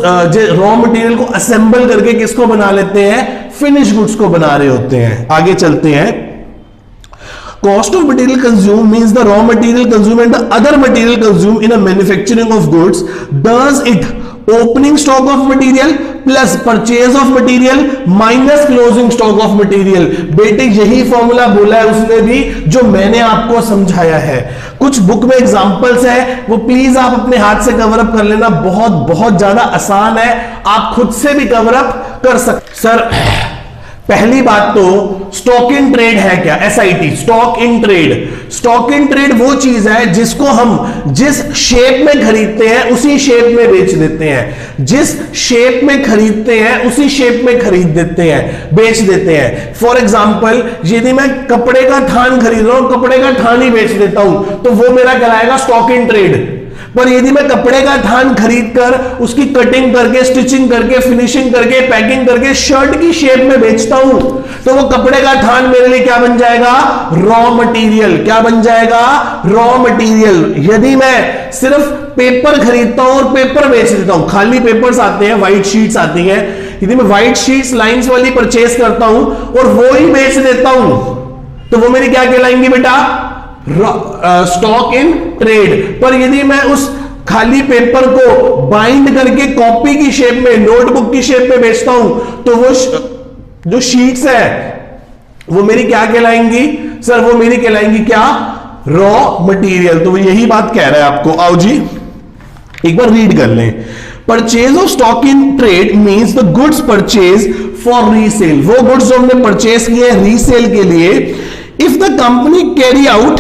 रॉ मटेरियल को असेंबल करके किसको बना लेते हैं? फिनिश गुड्स को बना रहे होते हैं। आगे चलते हैं। Cost of material consumed means the raw material consumed and the other material consumed in a manufacturing of goods. Does it opening stock of material plus purchase of material minus closing stock of material? बेटे यही formula बोला है उसने भी जो मैंने आपको समझाया है। कुछ बुक में एग्जांपल्स है, वो प्लीज आप अपने हाथ से कवर अप कर लेना, बहुत बहुत ज्यादा आसान है, आप खुद से भी कवर अप कर सकते। सर पहली बात तो स्टॉक इन ट्रेड है क्या? SIT, stock in trade. Stock in trade वो चीज है जिसको हम जिस शेप में खरीदते हैं उसी शेप में बेच देते हैं, जिस शेप में खरीदते हैं उसी शेप में खरीद देते हैं, बेच देते हैं। फॉर एग्जाम्पल यदि मैं कपड़े का थान खरीद रहा हूं, कपड़े का थान ही बेच देता हूं, तो वो मेरा कहलाएगा स्टॉक इन ट्रेड। पर यदि मैं कपड़े का थान खरीद कर उसकी कटिंग करके, स्टिचिंग करके, फिनिशिंग करके, पैकिंग करके शर्ट की शेप में बेचता हूं, तो वो कपड़े का थान मेरे लिए क्या बन जाएगा? Raw material. क्या बन जाएगा? Raw material. यदि मैं सिर्फ पेपर खरीदता हूं और पेपर बेच देता हूं, खाली पेपर्स आते हैं, व्हाइट शीट्स आती हैं, यदि मैं व्हाइट शीट्स लाइंस वाली परचेस करता हूं और वो ही बेच देता हूं, तो वो मेरी क्या कहलाएंगी बेटा? Stock in trade. पर यदि मैं उस खाली पेपर को बाइंड करके कॉपी की शेप में, नोटबुक की शेप में बेचता हूं, तो वो जो शीट्स है वो मेरी क्या कहलाएंगी? सर वो मेरी कहलाएंगी क्या? Raw material. तो वो यही बात कह रहा है आपको। आओ जी एक बार रीड कर लें। Purchase of stock in trade means the goods purchase for resale. वो गुड्स जो हमने परचेज किए हैं रीसेल के लिए। If the company carry out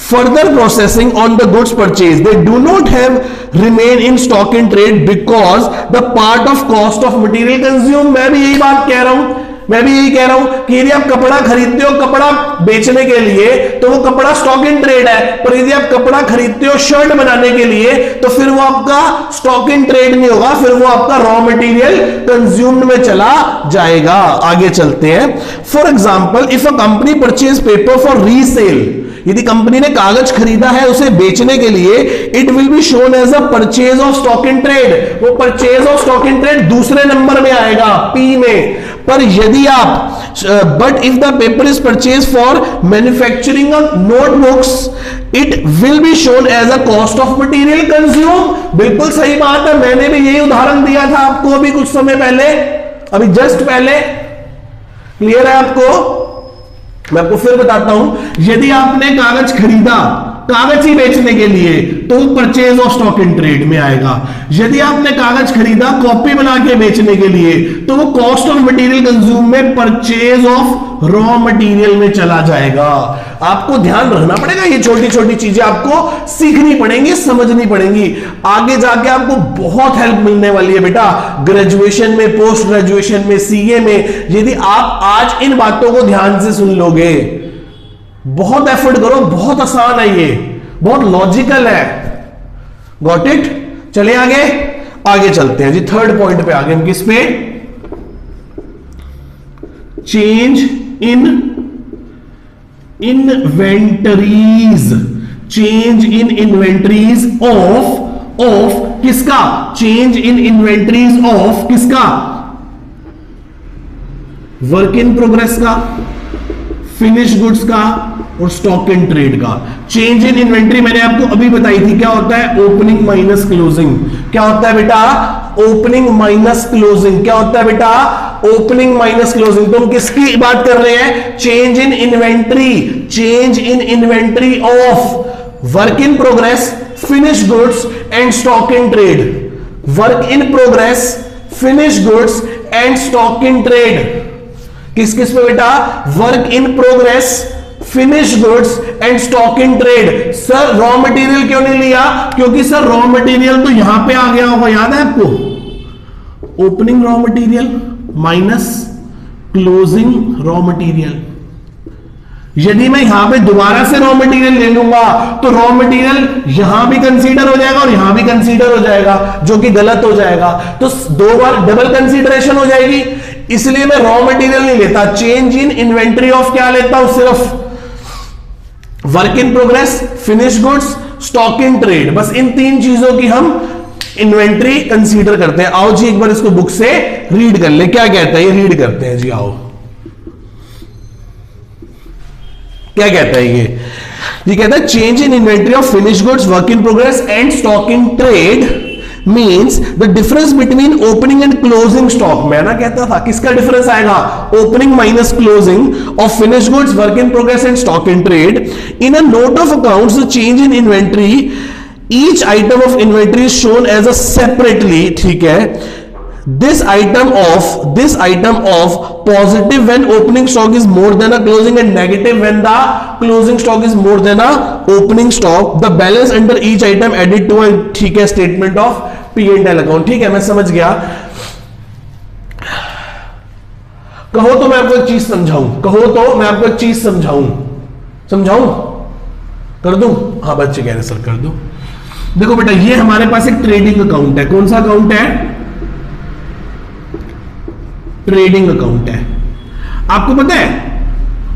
further processing on the goods purchased, they do not have remain in stock in trade because the part of cost of material consumed। मैं भी यही बात कह रहा हूं, मैं भी यही कह रहा हूं कि यदि आप कपड़ा खरीदते हो कपड़ा बेचने के लिए, तो वो कपड़ा स्टॉक इन ट्रेड है। पर यदि आप कपड़ा खरीदते हो शर्ट बनाने के लिए, तो फिर वो आपका स्टॉक इन ट्रेड नहीं होगा, फिर वो आपका रॉ मटेरियल कंज्यूम्ड में चला जाएगा। आगे चलते हैं। For example if a company purchase paper for resale, यदि कंपनी ने कागज खरीदा है उसे बेचने के लिए, it will be shown as a purchase of stock in trade. वो purchase of stock in trade दूसरे नंबर में आएगा, पी में। पर यदि आप but if the paper is purchase for manufacturing of notebooks, it will be shown as a cost of material consume. बिल्कुल सही बात है, मैंने भी यही उदाहरण दिया था आपको अभी कुछ समय पहले, अभी जस्ट पहले। क्लियर है आपको? मैं आपको फिर बताता हूं। यदि आपने कागज खरीदा कागज ही बेचने के लिए, तो purchase of stock in trade में आएगा। यदि आपने कागज खरीदा कॉपी बना के बेचने के लिए, तो वो कॉस्ट ऑफ मटेरियल कंज्यूम में परचेज ऑफ रॉ मटेरियल में चला जाएगा। आपको ध्यान रखना पड़ेगा, ये छोटी छोटी चीजें आपको सीखनी पड़ेंगी, समझनी पड़ेंगी। आगे जाके आपको बहुत हेल्प मिलने वाली है बेटा, ग्रेजुएशन में, पोस्ट ग्रेजुएशन में, सीए में। यदि आप आज इन बातों को ध्यान से सुन लोगे, बहुत एफर्ट करो, बहुत आसान है ये, बहुत लॉजिकल है। Got it? चलिए आगे, आगे चलते हैं जी। थर्ड पॉइंट पे आगे हम किस पे? Change in inventories. Change in inventories of किसका? चेंज इन इन्वेंटरीज ऑफ किसका? वर्क इन प्रोग्रेस का, फिनिश गुड्स का और स्टॉक इन ट्रेड का। चेंज इन इन्वेंट्री मैंने आपको अभी बताई थी, क्या होता है? Opening minus closing. क्या होता है बेटा? Opening minus closing. क्या होता है बेटा? Opening minus closing. तो हम किसकी बात कर रहे हैं? Change in inventory. Change in inventory of work in progress, finish goods and stock in trade. Work in progress, finish goods and stock in trade. किस किस पे बेटा? Work in progress, finish goods and stock in trade. Sir raw material क्यों नहीं लिया? क्योंकि sir raw material तो यहां पे आ गया होगा, याद है आपको? Opening raw material minus closing raw material. यदि मैं यहां पे दोबारा से रॉ मटेरियल ले लूंगा, तो रॉ मटेरियल यहां भी कंसीडर हो जाएगा और यहां भी कंसीडर हो जाएगा, जो कि गलत हो जाएगा। तो दो बार डबल कंसीडरेशन हो जाएगी, इसलिए मैं रॉ मटेरियल नहीं लेता। चेंज इन इन्वेंट्री ऑफ क्या लेता हूं? सिर्फ work in progress, finish goods, stock in trade. बस इन तीन चीजों की हम इन्वेंट्री कंसीडर करते हैं। आओ जी एक बार इसको बुक से रीड कर ले, क्या कहता है ये, रीड करते हैं जी। आओ क्या कहता है ये कहता है change in inventory of finish goods, work in progress and stock in trade means the difference between opening and closing stock. मैं ना कहता था किसका डिफरेंस आएगा, opening minus closing of finish goods, work in progress and stock in trade. In a note of accounts the change in inventory, each item of inventory is shown as a separately, ठीक है, this item of positive when opening stock is more than a closing and negative when the closing stock is more than a opening stock, the balance under each item added to a, ठीक है, statement of P&L account। ठीक है, मैं समझ गया। कहो तो मैं आपको एक चीज समझाऊं, कर दूं? हाँ बच्चे कह रहे सर कर दो। देखो बेटा, ये हमारे पास एक ट्रेडिंग अकाउंट है। कौन सा अकाउंट है? ट्रेडिंग अकाउंट है। आपको पता है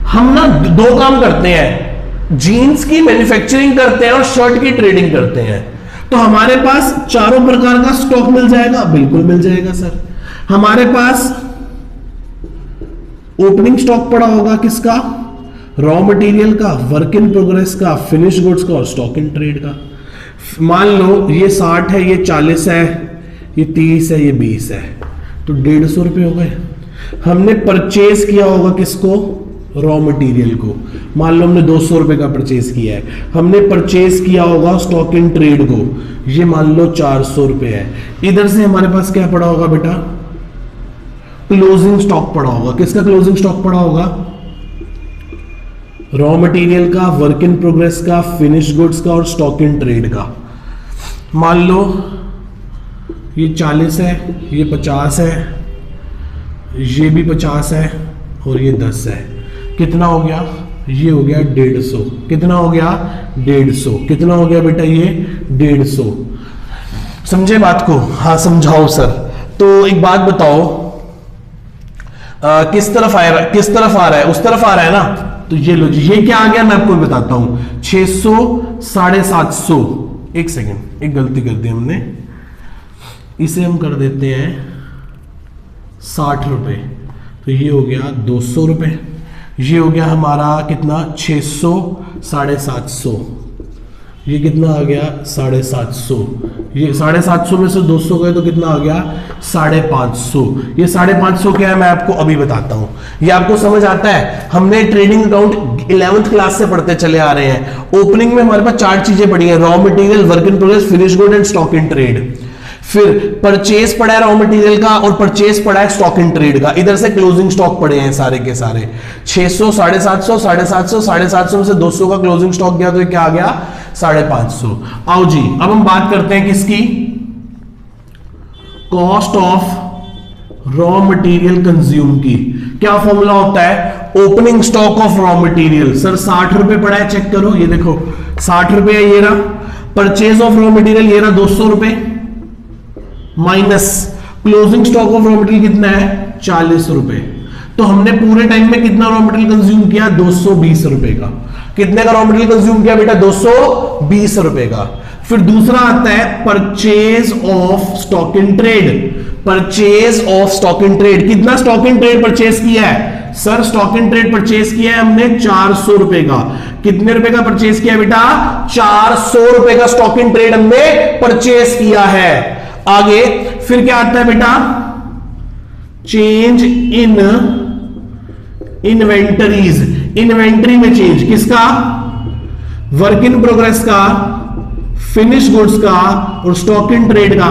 हम ना दो काम करते हैं, जीन्स की मैन्युफैक्चरिंग करते हैं और शर्ट की ट्रेडिंग करते हैं। तो हमारे पास चारों प्रकार का स्टॉक मिल जाएगा, बिल्कुल मिल जाएगा सर। हमारे पास ओपनिंग स्टॉक पड़ा होगा किसका, रॉ मटेरियल का, वर्क इन प्रोग्रेस का, फिनिश गुड्स का और स्टॉक इन ट्रेड का। मान लो ये 60 है, ये 40 है, ये 30 है, ये 20 है, तो 150 रुपए हो गए। हमने परचेज किया होगा किसको, रॉ मटेरियल को। मान लो हमने 200 रुपए का परचेज किया है। हमने परचेज किया होगा स्टॉक इन ट्रेड को, ये मान लो 400 रुपए है। इधर से हमारे पास क्या पड़ा होगा बेटा, क्लोजिंग स्टॉक पड़ा होगा। किसका क्लोजिंग स्टॉक पड़ा होगा, रॉ मटेरियल का, वर्क इन प्रोग्रेस का, फिनिश गुड्स का और स्टॉक इन ट्रेड का। मान लो ये 40 है, ये 50 है, ये भी 50 है और ये 10 है। कितना हो गया, ये हो गया 150। कितना हो गया, 150। कितना हो गया बेटा, ये 150। समझे बात को? हाँ समझाओ सर। तो एक बात बताओ, किस तरफ आ रहा है, उस तरफ आ रहा है ना। तो ये लो जी, ये क्या आ गया मैं आपको बताता हूं, 600, 750। एक सेकेंड, एक गलती कर दी हमने, इसे हम कर देते हैं 60 रुपए। तो ये हो गया 200 रुपए। ये हो गया हमारा कितना, 600, 750। ये कितना आ गया, 750। ये 750 में से 200 गए तो कितना आ गया, 550। ये 550 क्या है मैं आपको अभी बताता हूं। ये आपको समझ आता है? हमने ट्रेडिंग अकाउंट 11th क्लास से पढ़ते चले आ रहे हैं। ओपनिंग में हमारे पास 4 चीजें पड़ी हैं, raw material, work in progress, finish good and stock in trade. फिर परचेज पड़ा है रॉ मटेरियल का और परचेज पड़ा है स्टॉक इन ट्रेड का। इधर से क्लोजिंग स्टॉक पड़े हैं सारे के सारे, 600, 750, 750, 750 में से 200 का क्लोजिंग स्टॉक गया तो ये क्या आ गया, 550। आओ जी, अब हम बात करते हैं किसकी, cost of raw material consume की। क्या फॉर्मूला होता है, opening stock of raw material. Sir 60 रुपए पड़ा है, चेक करो, ये देखो 60 रुपए है ये रहा। परचेज ऑफ रॉ मटेरियल ये रहा 200 रुपए, minus closing stock of raw material कितना है, 40 रुपए। तो हमने पूरे टाइम में कितना रॉ मटेरियल कंज्यूम किया, 220 रुपए का। कितने का रॉ मटेरियल कंज्यूम किया बेटा, 220 रुपए का। फिर दूसरा आता है purchase of stock in trade. Purchase of stock in trade, कितना स्टॉक इन ट्रेड परचेज किया है sir, stock in trade purchase किया है हमने 400 रुपए का। कितने रुपए का परचेज किया बेटा, 400 रुपए का स्टॉक इन ट्रेड हमने परचेज किया है। आगे फिर क्या आता है बेटा, चेंज इन इन्वेंटरीज। इन्वेंटरी में चेंज किसका, वर्क इन प्रोग्रेस का, फिनिश गुड्स का और स्टॉक इन ट्रेड का।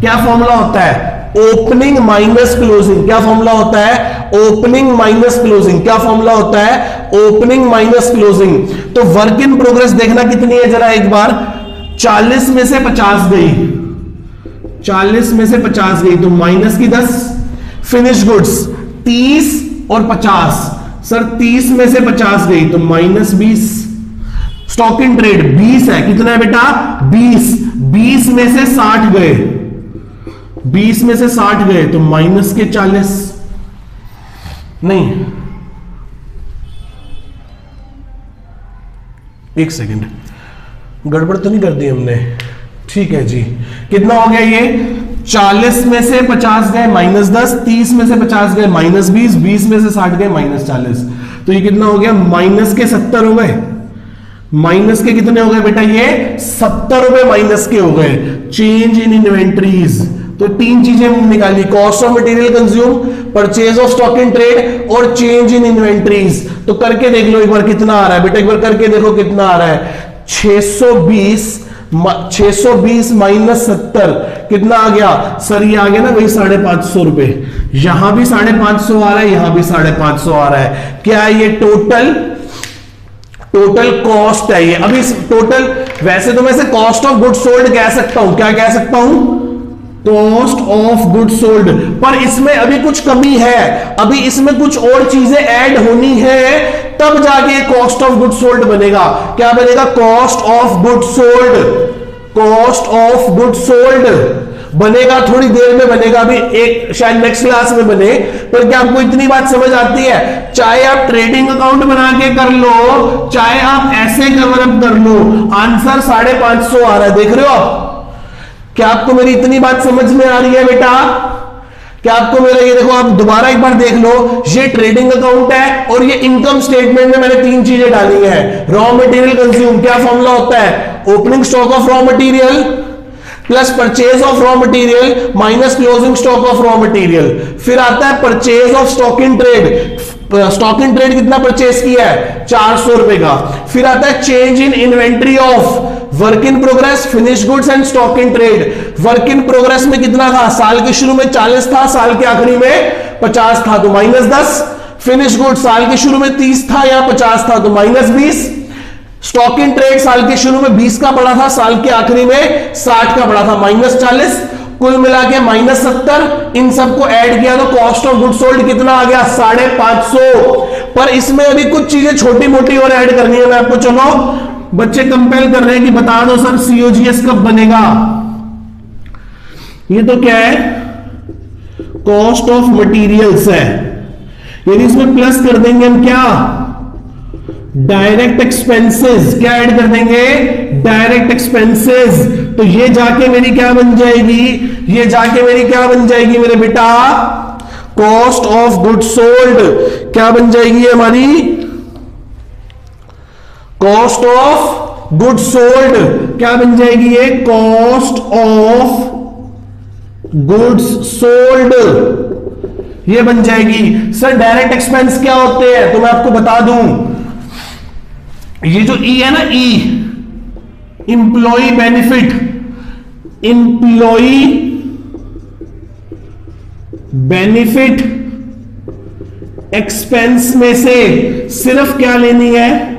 क्या फॉर्मूला होता है, ओपनिंग माइनस क्लोजिंग। क्या फॉर्मूला होता है, ओपनिंग माइनस क्लोजिंग। क्या फॉर्मूला होता है, ओपनिंग माइनस क्लोजिंग। तो वर्क इन प्रोग्रेस देखना कितनी है जरा एक बार, 40 में से 50 गई, 40 में से 50 गई तो माइनस की 10। फिनिश गुड्स 30 और 50, सर 30 में से 50 गई तो माइनस 20। स्टॉक इन ट्रेड 20 है, कितना है बेटा, 20। 20 में से 60 गए, 20 में से 60 गए तो माइनस के 40। नहीं, एक सेकंड, गड़बड़ तो नहीं कर दी हमने? ठीक है जी, कितना हो गया ये, 40 में से 50 गए -10, 30 में से 50 गए -20, 20 में से 60 गए -40। तो ये कितना हो गया, माइनस के 70 हो गए। माइनस के कितने हो गए बेटा, ये 70 रुपए माइनस के हो गए। चेंज इन इन्वेंट्रीज, तो तीन चीजें निकाली, cost of material consume, purchase of stock in trade और चेंज इन इन्वेंट्रीज। तो करके देख लो एक बार कितना आ रहा है बेटा, एक बार करके देखो कितना आ रहा है। 620 माइनस 70 कितना आ गया सर, ये आ गया ना वही 550 रुपए। यहां भी 550 आ रहा है, यहां भी 550 आ रहा है। क्या है ये, टोटल कॉस्ट है ये। अभी इस टोटल, वैसे तो मैं इसे कॉस्ट ऑफ गुड सोल्ड कह सकता हूं, क्या कह सकता हूं, कॉस्ट ऑफ गुड सोल्ड, पर इसमें अभी कुछ कमी है, अभी इसमें कुछ और चीजें ऐड होनी है, तब जाके कॉस्ट ऑफ गुड सोल्ड बनेगा। क्या बनेगा, cost of good sold, cost of good sold बनेगा, थोड़ी देर में बनेगा, अभी एक शायद नेक्स्ट क्लास में बने। पर क्या आपको इतनी बात समझ आती है, चाहे आप ट्रेडिंग अकाउंट बना के कर लो, चाहे आप ऐसे कवर अप कर लो, आंसर 550 आ रहा है। देख रहे हो आप, क्या आपको मेरी इतनी बात समझ में आ रही है बेटा? क्या आपको मेरा, ये देखो आप दोबारा एक बार देख लो, ये ट्रेडिंग अकाउंट है और ये इनकम स्टेटमेंट में मैंने तीन चीजें डाली हैं। रॉ मटेरियल कंज्यूम, क्या फॉर्मूला होता है, opening stock of raw material plus purchase of raw material minus closing stock of raw material. फिर आता है purchase of stock in trade, stock in trade कितना परचेज किया है, 400 रुपए का। फिर आता है change in inventory of work in progress, finish goods and stock in trade. Work in progress में कितना था, साल के शुरू में 40 था, साल के आखिरी में 50 था, तो -10। फिनिश गुड्स साल के शुरू में 30 था या 50 था, तो -20। स्टॉक इन ट्रेड साल के शुरू में 20 का पड़ा था, साल के आखिरी में 60 का पड़ा था, -40। कुल मिला के -70। इन सबको ऐड किया तो कॉस्ट ऑफ गुड सोल्ड कितना आ गया, 550। पर इसमें अभी कुछ चीजें छोटी मोटी और ऐड करनी है मैं आपको। चलो बच्चे कंपेल कर रहे हैं कि बता दो सर सीओजीएस कब बनेगा। ये तो क्या है, कॉस्ट ऑफ मटेरियल्स है, यानी इसमें प्लस कर देंगे हम क्या, डायरेक्ट एक्सपेंसेस। क्या ऐड कर देंगे, डायरेक्ट एक्सपेंसेस। तो ये जाके मेरी क्या बन जाएगी, ये जाके मेरी क्या बन जाएगी मेरे बेटा, कॉस्ट ऑफ गुड सोल्ड। क्या बन जाएगी हमारी, कॉस्ट ऑफ गुड सोल्ड। क्या बन जाएगी ये, कॉस्ट ऑफ गुड्स सोल्ड, ये बन जाएगी। सर डायरेक्ट एक्सपेंस क्या होते हैं, तो मैं आपको बता दूं, ये जो ई है ना, E employee benefit, employee benefit expense में से सिर्फ क्या लेनी है,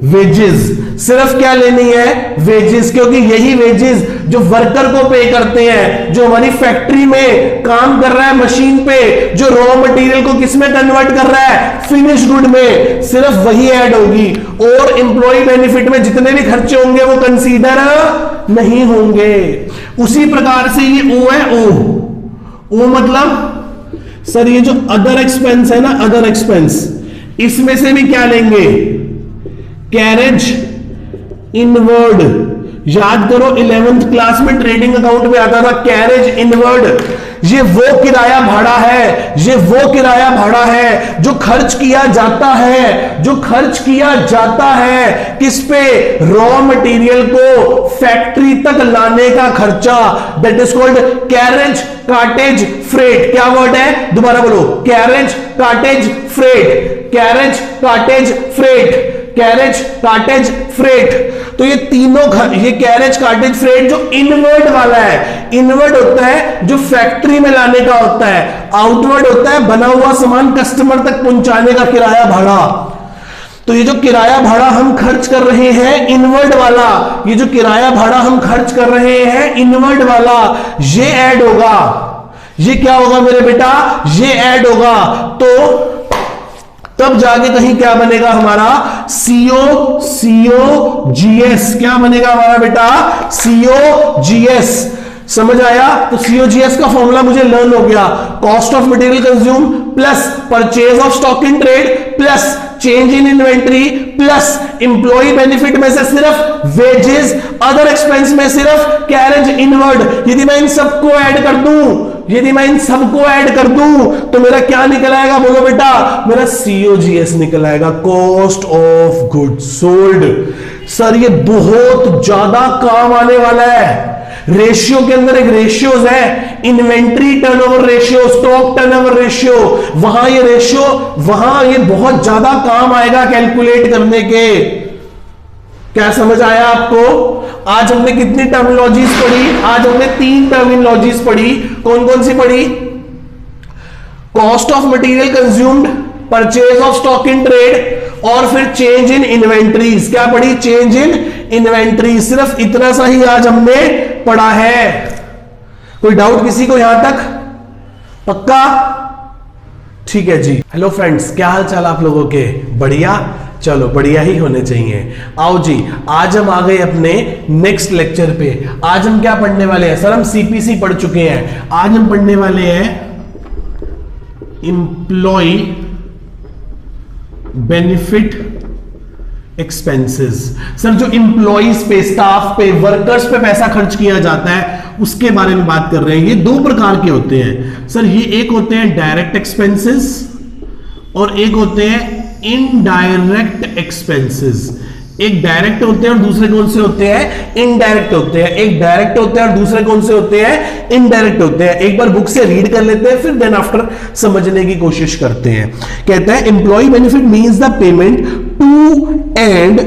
वेजेस। सिर्फ क्या लेनी है, वेजेस, क्योंकि यही वेजेस जो वर्कर को पे करते हैं, जो हमारी फैक्ट्री में काम कर रहा है मशीन पे, जो रॉ मटेरियल को किस में कन्वर्ट कर रहा है, फिनिश गुड में, सिर्फ वही ऐड होगी। और एम्प्लॉय बेनिफिट में जितने भी खर्चे होंगे वो कंसीडर नहीं होंगे। उसी प्रकार से ये ओ है, ओ मतलब सर ये जो अदर एक्सपेंस है ना, अदर एक्सपेंस, इसमें से भी क्या लेंगे, कैरेज इनवर्ड। याद करो 11th क्लास में ट्रेडिंग अकाउंट में आता था कैरेज इनवर्ड। ये वो किराया भाड़ा है, ये वो किराया भाड़ा है जो खर्च किया जाता है, जो खर्च किया जाता है किस पे, रॉ मटेरियल को फैक्ट्री तक लाने का खर्चा। That is called carriage cartage freight. क्या वर्ड है, दोबारा बोलो, carriage cartage freight, carriage cartage freight, carriage cartage freight. तो ये तीनों, ये कैरेज कार्टेज फ्रेट जो इनवर्ड वाला है, इनवर्ड होता है जो फैक्ट्री में लाने का होता है, आउटवर्ड होता है बना हुआ सामान कस्टमर तक पहुंचाने का किराया भाड़ा। तो ये जो किराया भाड़ा हम खर्च कर रहे हैं इनवर्ड वाला, ये जो किराया भाड़ा हम खर्च कर रहे हैं इनवर्ड वाला, ये ऐड होगा। ये क्या होगा मेरे बेटा, ये ऐड होगा। तो तब जाके कहीं क्या बनेगा हमारा, सीओजीएस। क्या बनेगा हमारा बेटा, सीओजीएस। समझ आया? तो सीओजीएस का फॉर्मूला मुझे लर्न हो गया, cost of material consume plus purchase of stock in trade plus change in inventory plus employee benefit में से सिर्फ वेजेस, अदर एक्सपेंस में सिर्फ कैरेज इनवर्ड। यदि मैं इन सबको ऐड कर दूं यदि मैं इन सबको ऐड कर दूं तो मेरा क्या निकल आएगा, बोलो बेटा, मेरा COGS निकल आएगा, cost of goods sold. Sir ये बहुत ज्यादा काम आने वाला है। रेशियो के अंदर एक रेशियोज है, inventory turnover ratio, stock turnover ratio, वहां ये रेशियो, वहां ये बहुत ज्यादा काम आएगा कैलकुलेट करने के। क्या समझ आया आपको? आज हमने कितनी टर्मिनोलॉजीज पढ़ी? आज हमने 3 टर्मिनोलॉजीज पढ़ी। कौन कौन सी पढ़ी? Cost of material consumed, purchase of stock in trade, और फिर चेंज इन इन्वेंट्रीज। क्या पढ़ी? Change in inventory. सिर्फ इतना सा ही आज हमने पढ़ा है। कोई डाउट किसी को यहां तक? पक्का? ठीक है जी। हेलो फ्रेंड्स, क्या हाल चाल आप लोगों के? बढ़िया? चलो बढ़िया ही होने चाहिए। आओ जी, आज हम आ गए अपने नेक्स्ट लेक्चर पे। आज हम क्या पढ़ने वाले हैं? सर हम CPC पढ़ चुके हैं, आज हम पढ़ने वाले हैं एम्प्लॉय बेनिफिट एक्सपेंसेस। सर जो एम्प्लॉइज पे, स्टाफ पे, वर्कर्स पे पैसा खर्च किया जाता है उसके बारे में बात कर रहे हैं। ये 2 प्रकार के होते हैं सर। ये एक होते हैं डायरेक्ट एक्सपेंसेस और एक होते हैं इनडायरेक्ट एक्सपेंसेस। एक डायरेक्ट होते हैं और दूसरे कौन से होते हैं? इनडायरेक्ट होते हैं। एक डायरेक्ट होते हैं और दूसरे कौन से होते हैं? इनडायरेक्ट होते हैं। एक बार बुक से रीड कर लेते हैं, फिर देन आफ्टर समझने की कोशिश करते हैं। कहता है employee benefit means the payment to and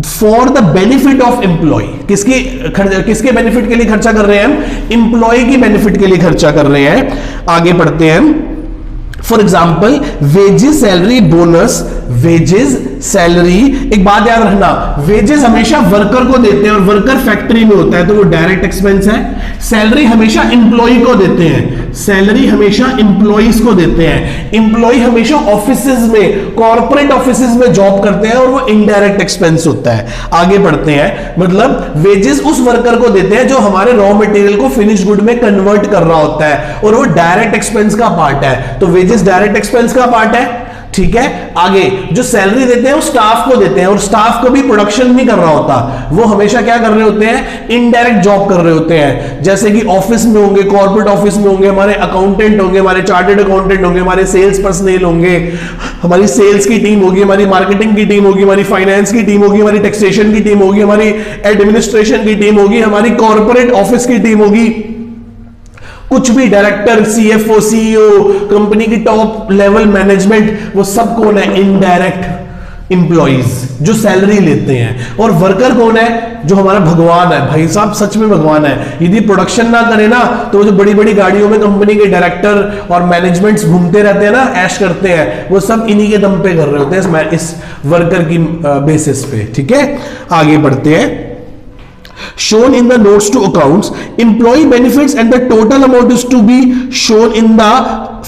for the benefit of employee. किसके बेनिफिट के लिए खर्चा कर रहे हैं हम? एम्प्लॉय की बेनिफिट के लिए खर्चा कर रहे हैं। आगे पढ़ते हैं। For example wages, salary, bonus. Wages, salary, एक बात याद रखना, वेजेस हमेशा वर्कर को देते हैं और वर्कर फैक्ट्री में होता है तो वो डायरेक्ट एक्सपेंस है। सैलरी हमेशा इंप्लॉय को देते हैं, सैलरी हमेशा इंप्लॉइज को देते हैं। इंप्लॉय हमेशा ऑफिसेज में, कॉर्पोरेट ऑफिसेज में जॉब करते हैं और वो इनडायरेक्ट एक्सपेंस होता है। आगे बढ़ते हैं। मतलब वेजेस उस वर्कर को देते हैं जो हमारे रॉ मटेरियल को फिनिश गुड में कन्वर्ट कर रहा होता है और वो डायरेक्ट एक्सपेंस का पार्ट है। तो वेजेस डायरेक्ट एक्सपेंस का पार्ट है। ठीक है। आगे जो सैलरी देते हैं वो स्टाफ को देते हैं और स्टाफ को भी प्रोडक्शन नहीं कर रहा होता, वो हमेशा क्या कर रहे होते हैं? इनडायरेक्ट जॉब कर रहे होते हैं। जैसे कि ऑफिस में होंगे, कॉर्पोरेट ऑफिस में होंगे, हमारे अकाउंटेंट होंगे, हमारे चार्टर्ड अकाउंटेंट होंगे, हमारे सेल्स पर्सनल होंगे, हमारी सेल्स की टीम होगी, हमारी मार्केटिंग की टीम होगी, हमारी फाइनेंस की टीम होगी, हमारी टैक्सेशन की टीम होगी, हमारी एडमिनिस्ट्रेशन की टीम होगी, हमारी कॉर्पोरेट ऑफिस की टीम होगी। कुछ भी डायरेक्टर, CFO, CEO, कंपनी की टॉप लेवल मैनेजमेंट, वो सब कौन है? इनडायरेक्ट इंप्लॉइज जो सैलरी लेते हैं। और वर्कर कौन है? जो हमारा भगवान है। भाई साहब सच में भगवान है। यदि प्रोडक्शन ना करे ना तो जो बड़ी बड़ी गाड़ियों में कंपनी के डायरेक्टर और मैनेजमेंट्स घूमते रहते हैं ना, ऐश करते हैं, वो सब इन्हीं के दम पे कर रहे होते हैं इस वर्कर की बेसिस पे। ठीक है, आगे बढ़ते हैं। Shown in the notes to accounts, employee benefits and the total amount is to be shown in the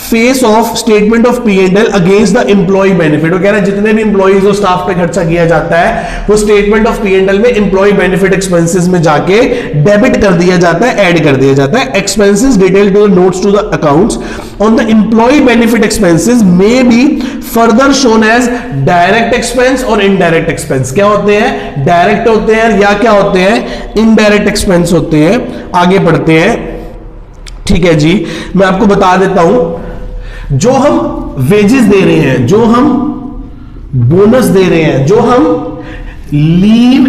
face of statement of P&L against the employee benefit। वो कह रहा है जितने भी employees और staff पे खर्चा किया जाता है वो statement of P&L में employee benefit expenses में जाके debit कर दिया जाता है, add कर दिया जाता है। Expenses detailed to the notes to the accounts on the employee benefit expenses may be further shown as direct expense और indirect expense। क्या होते हैं? direct होते हैं या क्या होते हैं? indirect expense होते हैं। आगे बढ़ते हैं। ठीक है जी, मैं आपको बता देता हूं, जो हम वेजेस दे रहे हैं, जो हम बोनस दे रहे हैं, जो हम लीव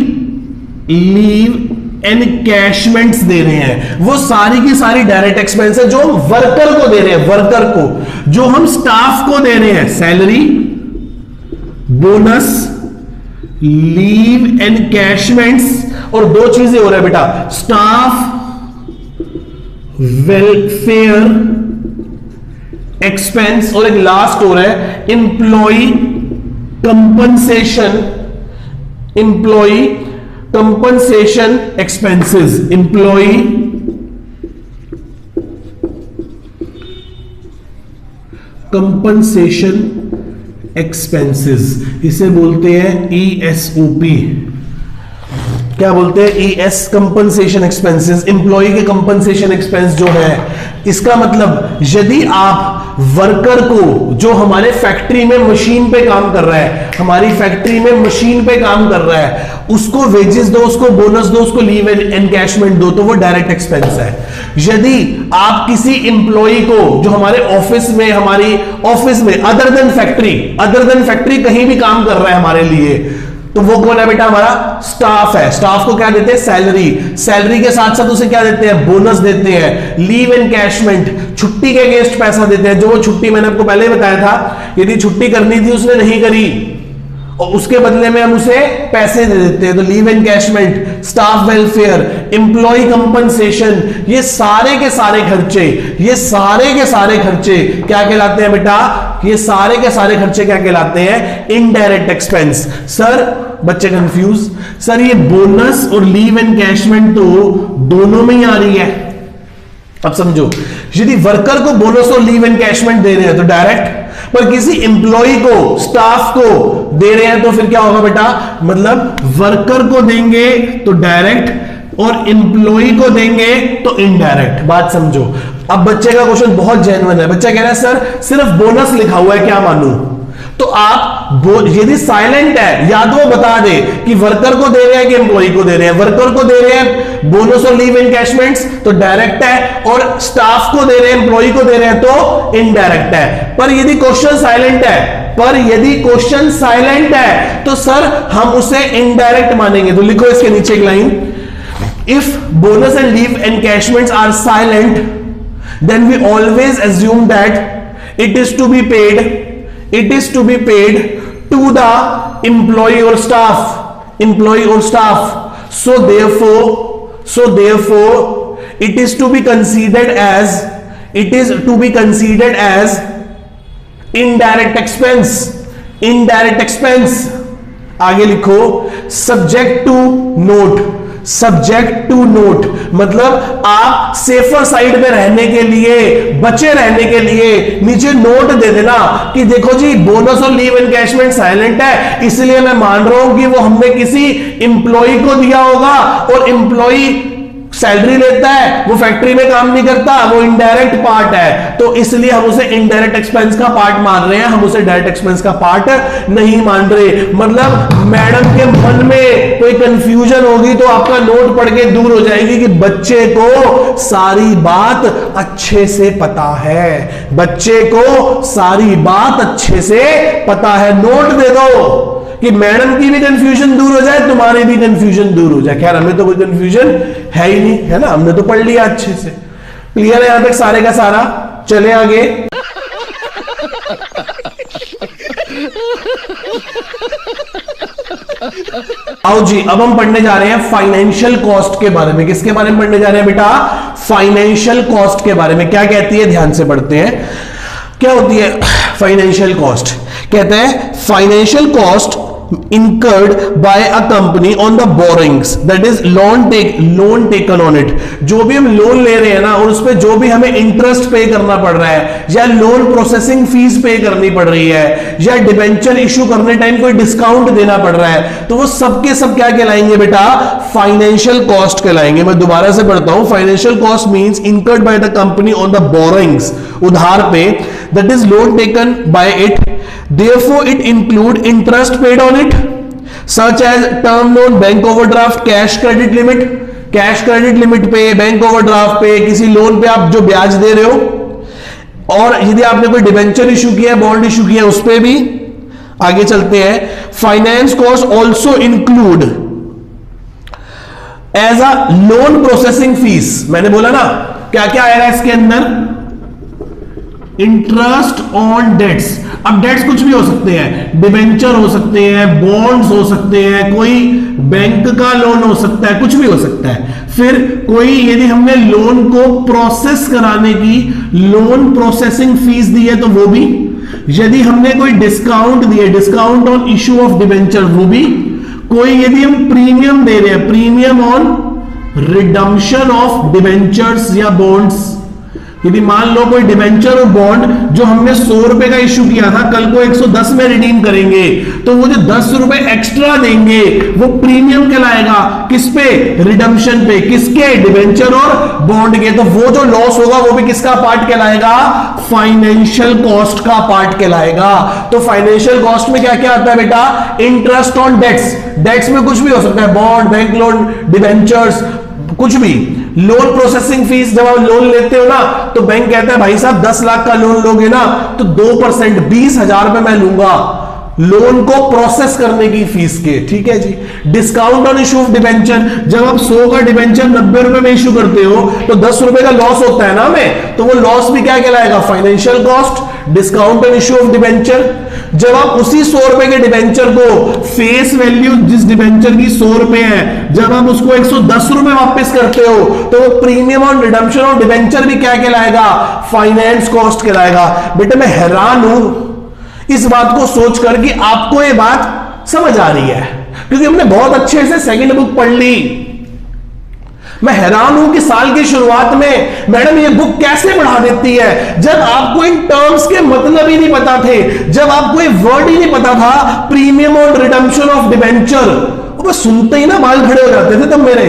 एनकैशमेंट्स दे रहे हैं, वो सारी की सारी डायरेक्ट एक्सपेंस है जो हम वर्कर को दे रहे हैं। वर्कर को, जो हम स्टाफ को दे रहे हैं, सैलरी, बोनस, लीव एनकैशमेंट्स, और 2 चीजें हो रहा है बेटा, स्टाफ वेलफेयर एक्सपेंस, और एक लास्ट हो रहा है employee compensation, employee compensation expenses, employee compensation expenses, इसे बोलते हैं ESOP। क्या बोलते हैं? ES कंपनसेशन एक्सपेंसेस, एम्प्लॉय के कंपनसेशन एक्सपेंस जो है। इसका मतलब यदि आप वर्कर को, जो हमारे फैक्ट्री में मशीन पे काम कर रहा है, हमारी फैक्ट्री में मशीन पे काम कर रहा है, उसको वेजेस दो, उसको बोनस दो, उसको लीव एनकैशमेंट दो, तो वो डायरेक्ट एक्सपेंस है। यदि आप किसी इंप्लॉई को जो हमारे ऑफिस में, हमारी ऑफिस में अदर देन फैक्ट्री कहीं भी काम कर रहा है हमारे लिए, तो वो कौन है बेटा? हमारा स्टाफ है। स्टाफ को क्या देते हैं? सैलरी। सैलरी के साथ साथ उसे क्या देते हैं? बोनस देते हैं, लीव एनकैशमेंट, छुट्टी के अगेंस्ट पैसा देते हैं। जो वो छुट्टी मैंने आपको पहले ही बताया था, यदि छुट्टी करनी थी उसने नहीं करी और उसके बदले में हम उसे पैसे दे देते हैं, तो leave encashment, staff welfare, employee compensation, ये सारे के सारे खर्चे, ये सारे के सारे खर्चे क्या कहलाते हैं बेटा? ये सारे के सारे खर्चे क्या कहलाते हैं? Indirect expense. सर बच्चे कंफ्यूज, सर ये बोनस और लीव एनकैशमेंट तो दोनों में ही आ रही है। अब समझो, यदि वर्कर को बोनस और लीव एनकैशमेंट दे रहे हैं तो डायरेक्ट, पर किसी एम्प्लॉय को, स्टाफ को दे रहे हैं तो फिर क्या होगा बेटा? मतलब वर्कर को देंगे तो डायरेक्ट और एम्प्लॉय को देंगे तो इनडायरेक्ट। बात समझो। अब बच्चे का क्वेश्चन बहुत जेन्युइन है। बच्चा कह रहा है सर सिर्फ बोनस लिखा हुआ है, क्या मानूं? तो आप यदि साइलेंट है, या तो वो बता दे कि वर्कर को दे रहे हैं कि एम्प्लॉय को दे रहे हैं। वर्कर को दे रहे हैं बोनस और लीव एनकैशमेंट्स तो डायरेक्ट है, और स्टाफ को दे रहे हैं, एम्प्लॉय को दे रहे हैं तो इनडायरेक्ट है। पर यदि क्वेश्चन साइलेंट है तो सर हम उसे इनडायरेक्ट मानेंगे। तो लिखो इसके नीचे एक line, if bonus and leave encashments are silent then we always assume that it is to be paid to the employee or staff. So therefore it is to be considered as indirect expense। आगे लिखो subject to note, मतलब आप safer side में रहने के लिए, बचे रहने के लिए नीचे नोट दे देना कि देखो जी बोनस और लीव एनकैशमेंट साइलेंट है, इसलिए मैं मान रहा हूं कि वो हमने किसी इंप्लॉई को दिया होगा, और इंप्लॉई सैलरी लेता है, वो फैक्ट्री में काम नहीं करता, वो इनडायरेक्ट पार्ट है, तो इसलिए हम उसे इनडायरेक्ट एक्सपेंस का पार्ट मान रहे हैं, हम उसे डायरेक्ट एक्सपेंस का पार्ट नहीं मान रहे। मतलब मैडम के मन में कोई कंफ्यूजन होगी तो आपका नोट पढ़ के दूर हो जाएगी कि बच्चे को सारी बात अच्छे से पता है, बच्चे को सारी बात अच्छे से पता है। नोट दे दो कि मैडम की भी कंफ्यूजन दूर हो जाए, तुम्हारी भी कंफ्यूजन दूर हो जाए। खैर हमें तो कोई कंफ्यूजन है ही नहीं, है ना, हमने तो पढ़ लिया अच्छे से। क्लियर है यहां तक सारे का सारा? चले आगे। आओ जी, अब हम पढ़ने जा रहे हैं फाइनेंशियल कॉस्ट के बारे में। किसके बारे में पढ़ने जा रहे हैं बेटा? फाइनेंशियल कॉस्ट के बारे में। क्या कहती है, ध्यान से पढ़ते हैं। क्या होती है फाइनेंशियल कॉस्ट? कहते हैं financial cost incurred by a company on the borrowings, that is loan taken on it। जो भी हम लोन ले रहे हैं ना, और उस पे जो भी हमें इंटरेस्ट पे करना पड़ रहा है, या लोन प्रोसेसिंग फीस पे करनी पड़ रही है, या डिबेंचर इशू करने टाइम कोई डिस्काउंट देना पड़ रहा है, तो वो सब के सब क्या कहलाएंगे बेटा? फाइनेंशियल कॉस्ट कहलाएंगे। मैं दोबारा से पढ़ता हूं। Financial cost means incurred by the company on the borrowings, उधार पे, that is loan taken by it, therefore it include interest paid on it such as term loan, bank overdraft, cash credit limit। Cash credit limit पे, bank overdraft पे, किसी loan पे आप जो ब्याज दे रहे हो, और यदि आपने कोई डिबेंचर इशू किया है, बॉन्ड इशू किया है, उस पे भी। आगे चलते हैं। Finance cost also include as a loan processing fees. मैंने बोला ना क्या क्या आएगा इसके अंदर? Interest on debts. अब डेट्स कुछ भी हो सकते हैं, डिबेंचर हो सकते हैं, बॉन्ड्स हो सकते हैं, कोई बैंक का लोन हो सकता है, कुछ भी हो सकता है। फिर कोई यदि हमने लोन को प्रोसेस कराने की लोन प्रोसेसिंग फीस दी है तो वो भी, यदि हमने कोई डिस्काउंट दिया, discount on issue of debenture, वो भी, कोई यदि हम प्रीमियम दे रहे हैं, premium on redemption of debentures या बॉन्ड्स, यदि मान लो कोई डिवेंचर और बॉन्ड जो हमने 100 रुपए का इश्यू किया था, कल को 110 में रिडीम करेंगे, तो वो जो 10 रुपए एक्स्ट्रा देंगे वो प्रीमियम कहलाएगा। किस पे? रिडम्पशन पे। किसके? डिवेंचर और बॉन्ड के। तो वो जो लॉस होगा वो भी किसका पार्ट कहलाएगा? फाइनेंशियल कॉस्ट का पार्ट कहलाएगा। तो फाइनेंशियल कॉस्ट में क्या क्या आता है बेटा? इंटरेस्ट ऑन डेट्स, डेट्स में कुछ भी हो सकता है, बॉन्ड, बैंक लोन, डिवेंचर्स, कुछ भी। लोन प्रोसेसिंग फीस, जब आप लोन लेते हो ना तो बैंक कहता है भाई साहब 10 लाख का लोन लोगे ना तो 2% 20,000 रुपए मैं लूंगा लोन को प्रोसेस करने की फीस के। ठीक है जी। Discount on issue of debenture, जब आप 100 का डिबेंचर 90 रुपए में इशू करते हो तो 10 रुपए का लॉस होता है ना हमें, तो वो लॉस भी क्या कहलाएगा? Financial cost. Discount on issue of debenture, जब आप उसी 100 रुपए के डिबेंचर को फेस वैल्यू जिस डिबेंचर की 100 रुपए है, जब आप उसको 110 रुपए वापस करते हो तो वो premium on redemption of debenture भी क्या कहलाएगा? फाइनेंस कॉस्ट कहलाएगा। बेटा मैं हैरान हूं इस बात को सोचकर कि आपको ये बात समझ आ रही है, क्योंकि हमने बहुत अच्छे से सेकंड बुक पढ़ ली। मैं हैरान हूं कि साल की शुरुआत में मैडम ये बुक कैसे पढ़ा देती है, जब आपको इन टर्म्स के मतलब ही नहीं पता थे, जब आपको ये वर्ड ही नहीं पता था, premium on redemption of debenture. बस सुनते ही ना बाल खड़े हो जाते थे तब मेरे।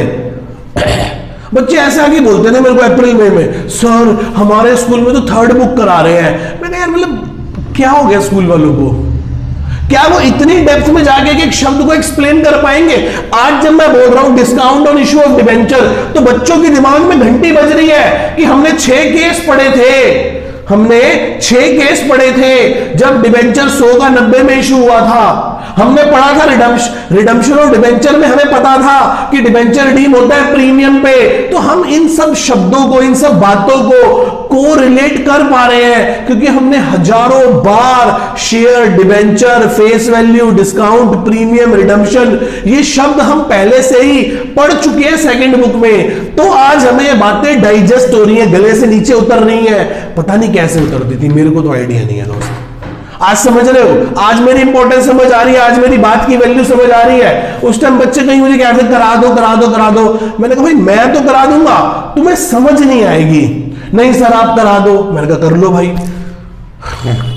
बच्चे ऐसे आगे बोलते थे मेरे को अप्रैल मई में, सर हमारे स्कूल में तो थर्ड बुक करा रहे हैं। मैंने यार मतलब क्या हो गया स्कूल वालों को? क्या वो इतनी डेप्थ में जाके एक शब्द को एक्सप्लेन कर पाएंगे? आज जब मैं बोल रहा हूं discount on issue of debenture, तो बच्चों के दिमाग में घंटी बज रही है कि हमने 6 केस पढ़े थे, हमने 6 केस पढ़े थे जब डिबेंचर 100 का 90 में इशू हुआ था। हमने पढ़ा था रिडम्पशन ऑफ डिबेंचर में, हमें पता था कि डिबेंचर रिडीम होता है प्रीमियम पे। तो हम इन सब शब्दों को, इन सब बातों को रिलेट कर पा रहे हैं क्योंकि हमने हजारों बार share, debenture, face value, discount, premium, redemption, ये शब्द हम पहले से ही पढ़ चुके हैं सेकंड बुक में। तो आज हमें ये बातें डाइजेस्ट हो रही है, गले से नीचे उतर रही है। पता नहीं कैसे उतरती थी, मेरे को तो आइडिया नहीं है दोस्तों। आज समझ रहे हो? आज मेरी इंपॉर्टेंस समझ आ रही है, आज मेरी बात की वैल्यू समझ आ रही है। उस टाइम बच्चे कहीं मुझे कहते करा दो करा दो करा दो, मैंने कहा भाई मैं तो करा दूंगा, तुम्हें समझ नहीं आएगी। नहीं सर आप करा दो, मैंने कहा कर लो भाई।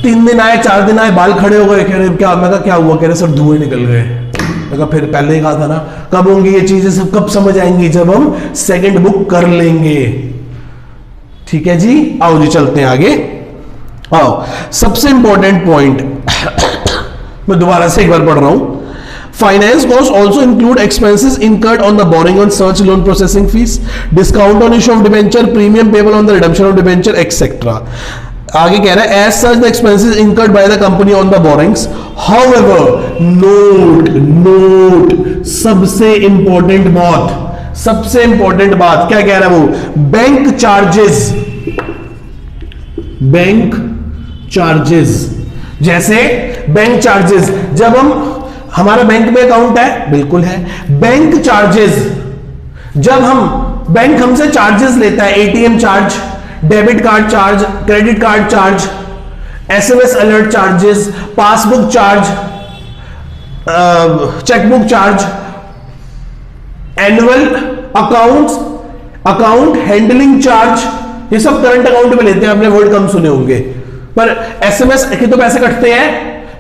3 दिन आए, 4 दिन आए, बाल खड़े हो गए, कह रहे क्या? मैं कहा क्या हुआ? कह रहे सर धुएं निकल गए। मैं कहा फिर पहले ही कहा था ना। कब होंगी ये चीजें? सब कब समझ आएंगी? जब हम सेकंड बुक कर लेंगे। ठीक है जी, आओ जी चलते हैं आगे। आओ, सबसे इंपॉर्टेंट पॉइंट मैं दोबारा से एक बार पढ़ रहा हूं। Finance cost also include expenses incurred on the borrowing on सर्च loan processing fees, discount on issue of debenture, premium payable on the redemption of debenture etcetera. आगे कह रहा है as such the expenses incurred by the company on the borrowings, however note सबसे important बात, सबसे important बात क्या कह रहा है वो? Bank charges, bank charges. जैसे बैंक चार्जेस, जब हमारा बैंक में अकाउंट है, बिल्कुल है। बैंक चार्जेस, जब हम बैंक हमसे चार्जेस लेता है, ATM charge, debit card charge, credit card charge, SMS alert charges, passbook charge, chequebook charge, annual accounts, account handling charge, ये सब करंट अकाउंट में लेते हैं। आपने वर्ड कम सुने होंगे, पर एसएमएस के तो पैसे कटते हैं,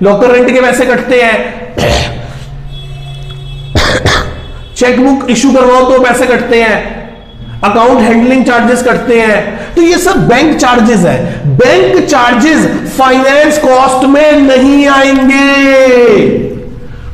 लॉकर रेंट के पैसे कटते हैं, चेकबुक इशू करवाओ तो पैसे कटते हैं, अकाउंट हैंडलिंग चार्जेस कटते हैं। तो ये सब बैंक चार्जेस है। बैंक चार्जेस फाइनेंस कॉस्ट में नहीं आएंगे।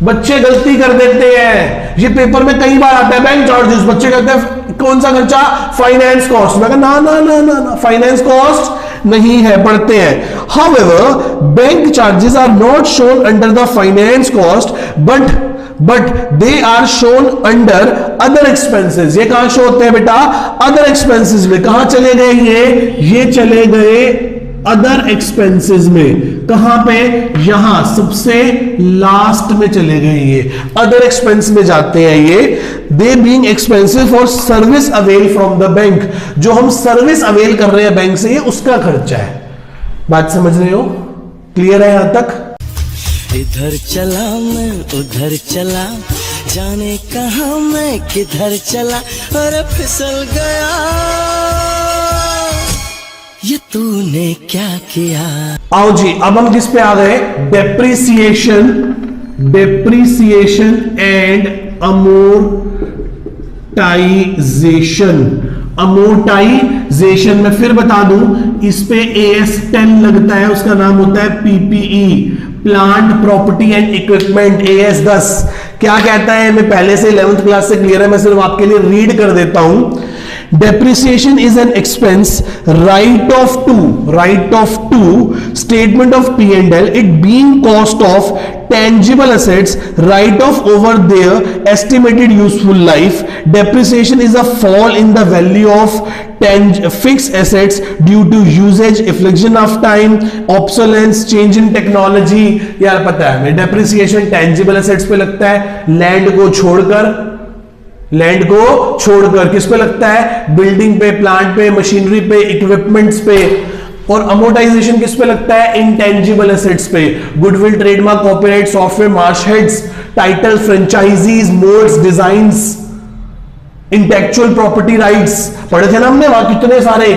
बच्चे गलती कर देते हैं, ये पेपर में कई बार आता है बैंक चार्जेस, बच्चे कहते हैं कौन सा खर्चा? Finance cost. मैं कहता ना ना ना ना ना, फाइनेंस कॉस्ट नहीं है, पढ़ते हैं। However bank charges are not shown under the finance cost but they are shown under other expenses. ये कहां शो होते हैं बेटा? अदर एक्सपेंसेस में। कहां चले गए ये चले गए अदर एक्सपेंसेस में। कहां पे? यहां सबसे लास्ट में चले गए, ये अदर एक्सपेंस में जाते हैं ये। They being expensive for service avail from the bank, जो हम सर्विस अवेल कर रहे हैं बैंक से, ये उसका खर्चा है। बात समझ रहे हो? क्लियर है यहां तक? इधर चला मैं उधर चला, जाने कहां मैं किधर चला, और फिसल गया ये तूने क्या किया। आओ जी, अब हम किस पे आ गए? डेप्रिसिएशन एंड अमोर्टाइजेशन में फिर बता दूं, इस पे AS10 लगता है, उसका नाम होता है PPE, plant property and equipment. AS10 क्या कहता है? मैं पहले से 11th क्लास से क्लियर है, मैं सिर्फ आपके लिए रीड कर देता हूं। Depreciation is an expense, write off to statement of P&L, it being cost of tangible assets, write off over their estimated useful life. Depreciation is a fall in the value of fixed assets due to usage, affliction of time, obsolescence, change in technology। यार पता है, depreciation tangible assets पे लगता है, land को छोड़कर किस पे लगता है? बिल्डिंग पे, प्लांट पे, मशीनरी पे, इक्विपमेंट्स पे। और अमोर्टाइजेशन किस पे लगता है? इंटेंजिबल एसेट्स पे, goodwill, trademark, copyright, software, marksheets, title, franchises, modes, designs, intellectual property rights. पढ़े थे ना हमने वहां कितने सारे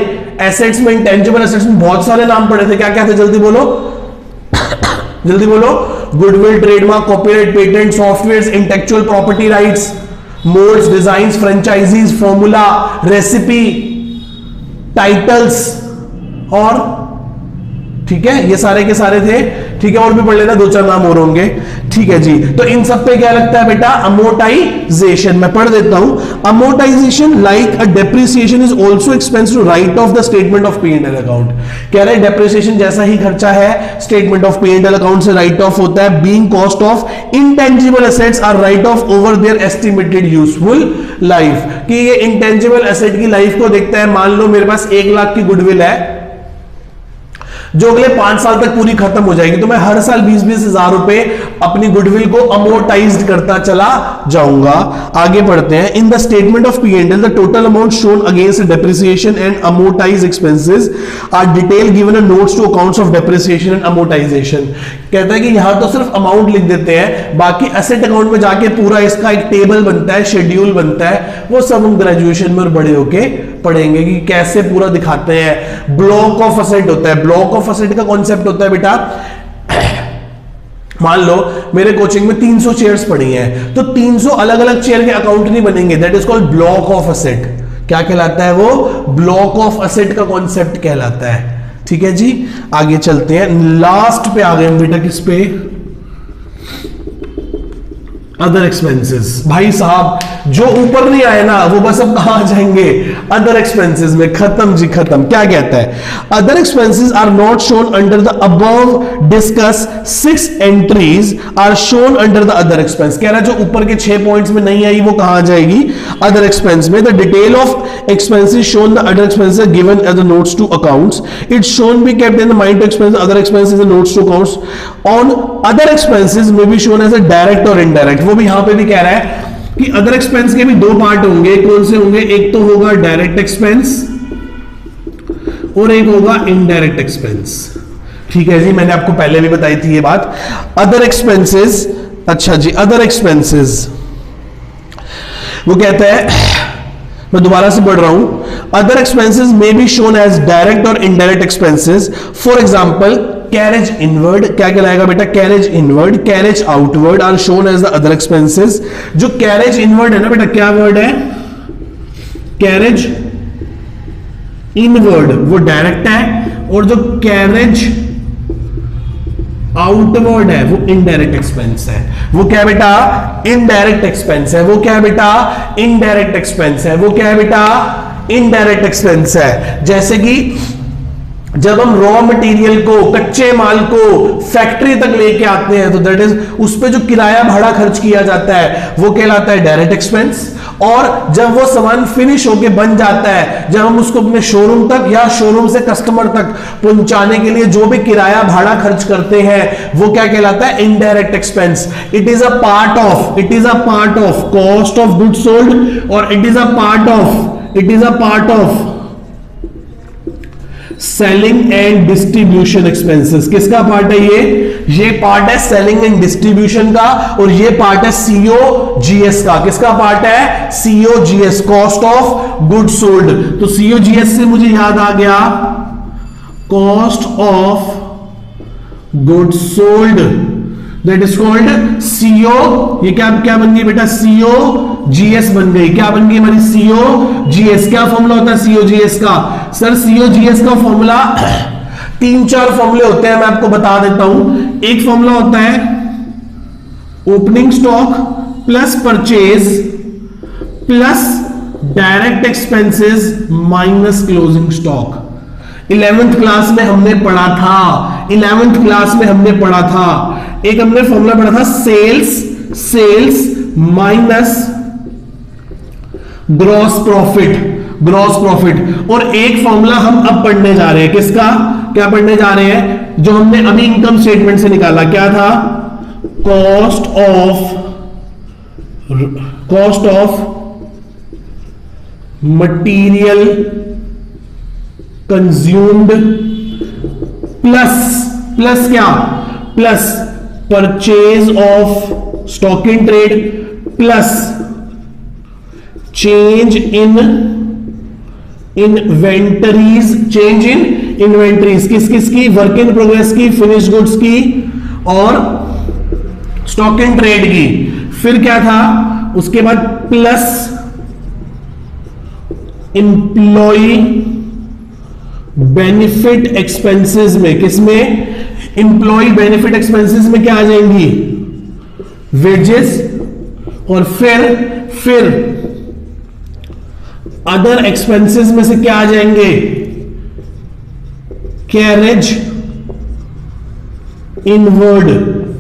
एसेट्स में, इंटेंजिबल एसेट्स में बहुत सारे नाम पढ़े थे। क्या क्या थे? जल्दी बोलो जल्दी बोलो। Goodwill, trademark, copyright, patent, software, intellectual property rights, modes, designs, franchises, formula, recipe, titles, और ठीक है, ये सारे के सारे थे। ठीक है, और भी पढ़ लेना, 2-4 नाम और होंगे। ठीक है जी, तो इन सब पे क्या लगता है बेटा? अमोर्टाइजेशन। मैं पढ़ देता हूं। Amortisation like a depreciation is also expense to write off the statement of P&L account. कह रहे डेप्रिसिएशन जैसा ही खर्चा है, स्टेटमेंट ऑफ P&L अकाउंट से राइट ऑफ होता है। Being cost of intangible assets are write off over their estimated useful life. कि ये इंटेंजिबल एसेट की लाइफ को देखता है। मान लो मेरे पास 1 लाख की गुडविल है जो अगले 5 साल तक पूरी खत्म हो जाएगी, तो मैं हर साल 20-20 हजार रुपए अपनी गुडविल को अमोर्टाइज्ड करता चला जाऊंगा। आगे पढ़ते हैं। In the statement of P&L the total amount shown against depreciation and amortise expenses are detail given in notes to accounts of depreciation and amortisation. कहता है कि यहां तो सिर्फ अमाउंट लिख देते हैं, बाकी एसेट अकाउंट में जाके पूरा इसका एक टेबल बनता है, शेड्यूल बनता है। वो सब हम ग्रेजुएशन में और बड़े होके पढ़ेंगे कि कैसे पूरा दिखाते हैं। ब्लॉक ऑफ एसेट होता है। ब्लॉक ऑफ एसेट का कॉन्सेप्ट होता है बेटा, मान लो मेरे कोचिंग में 300 चेयर्स पड़ी हैं, तो 300 अलग अलग चेयर के अकाउंट नहीं बनेंगे। That is called block of asset. क्या कहलाता है वो? ब्लॉक ऑफ एसेट का कॉन्सेप्ट कहलाता है। ठीक है जी, आगे चलते हैं। लास्ट पे आ गए हम बेटा, किस पे? Other expenses. भाई साहब, जो ऊपर नहीं आए ना वो बस अब कहां जाएंगे? अदर एक्सपेंसेस में। खत्म जी खत्म। क्या कहता है? Other expenses are not shown under the above discuss 6 entries are shown under the other expense. कह रहा है जो ऊपर के 6 पॉइंट्स में नहीं आई वो कहां जाएगी? अदर एक्सपेंस में। The detail of expenses shown the other expenses given as the notes to accounts. It shown be kept in the mind to expense other expenses in notes to accounts on other expenses may be shown as a direct और indirect. वो भी यहां पे भी कह रहा है कि अदर एक्सपेंस के भी 2 पार्ट होंगे। कौन से होंगे? एक तो होगा डायरेक्ट एक्सपेंस और एक होगा इनडायरेक्ट एक्सपेंस। ठीक है जी, मैंने आपको पहले भी बताई थी ये बात। अदर एक्सपेंसेस, अच्छा जी, अदर एक्सपेंसेस वो कहता है, मैं दोबारा से पढ़ रहा हूं। Other expenses may be shown as direct और indirect expenses. For example, carriage inward क्या कहलाएगा बेटा? Carriage inward, carriage outward are shown as the other expenses. जो कैरेज इनवर्ड है ना बेटा, क्या वर्ड है? कैरेज इनवर्ड, वो डायरेक्ट है, और जो कैरेज आउटवर्ड है वो इनडायरेक्ट एक्सपेंस है। वो क्या बेटा? इनडायरेक्ट एक्सपेंस है। वो क्या बेटा? इनडायरेक्ट एक्सपेंस है। वो क्या है बेटा? इनडायरेक्ट एक्सपेंस है। जैसे कि जब हम रॉ मटेरियल को, कच्चे माल को फैक्ट्री तक लेके आते हैं, तो दैट इज उस पे जो किराया भाड़ा खर्च किया जाता है वो कहलाता है डायरेक्ट एक्सपेंस। और जब वो सामान फिनिश होके बन जाता है, जब हम उसको अपने शोरूम तक या शोरूम से कस्टमर तक पहुंचाने के लिए जो भी किराया भाड़ा खर्च करते हैं वो क्या कहलाता है? Indirect expense. It is a part of cost of good sold, और it is a part of selling and distribution expenses. किसका पार्ट है ये पार्ट है सेलिंग एंड डिस्ट्रीब्यूशन का, और ये पार्ट है COGS का। किसका पार्ट है? COGS, cost of good sold. तो COGS से मुझे याद आ गया cost of goods sold, that is called CO. ये क्या बन गई बेटा? सीओ जीएस बन गई। क्या बन गई हमारी? CO GS. क्या फॉर्मूला होता है सीओ जीएस का? सर सीओ जीएस का फॉर्मूला 3-4 फॉर्मूले होते हैं, मैं आपको बता देता हूं। एक फॉर्मूला होता है opening stock plus purchase plus direct expenses minus closing stock. 11th class में हमने पढ़ा था, 11th क्लास में हमने पढ़ा था, एक हमने फॉर्मूला पढ़ा था सेल्स माइनस ग्रॉस प्रॉफिट। और एक फॉर्मूला हम अब पढ़ने जा रहे हैं, किसका? क्या पढ़ने जा रहे हैं? जो हमने अभी इनकम स्टेटमेंट से निकाला, क्या था? Cost of material consumed plus क्या? Plus purchase of stock in trade plus change in inventories, किसकी? वर्क इन प्रोग्रेस की, फिनिश गुड्स की और स्टॉक इन ट्रेड की। फिर क्या था उसके बाद? प्लस इंप्लॉय बेनिफिट एक्सपेंसेस में, किसमें? इंप्लॉय बेनिफिट एक्सपेंसेस में क्या आ जाएंगी? वेजेस। और फिर अदर एक्सपेंसेस में से क्या आ जाएंगे? Carriage inward.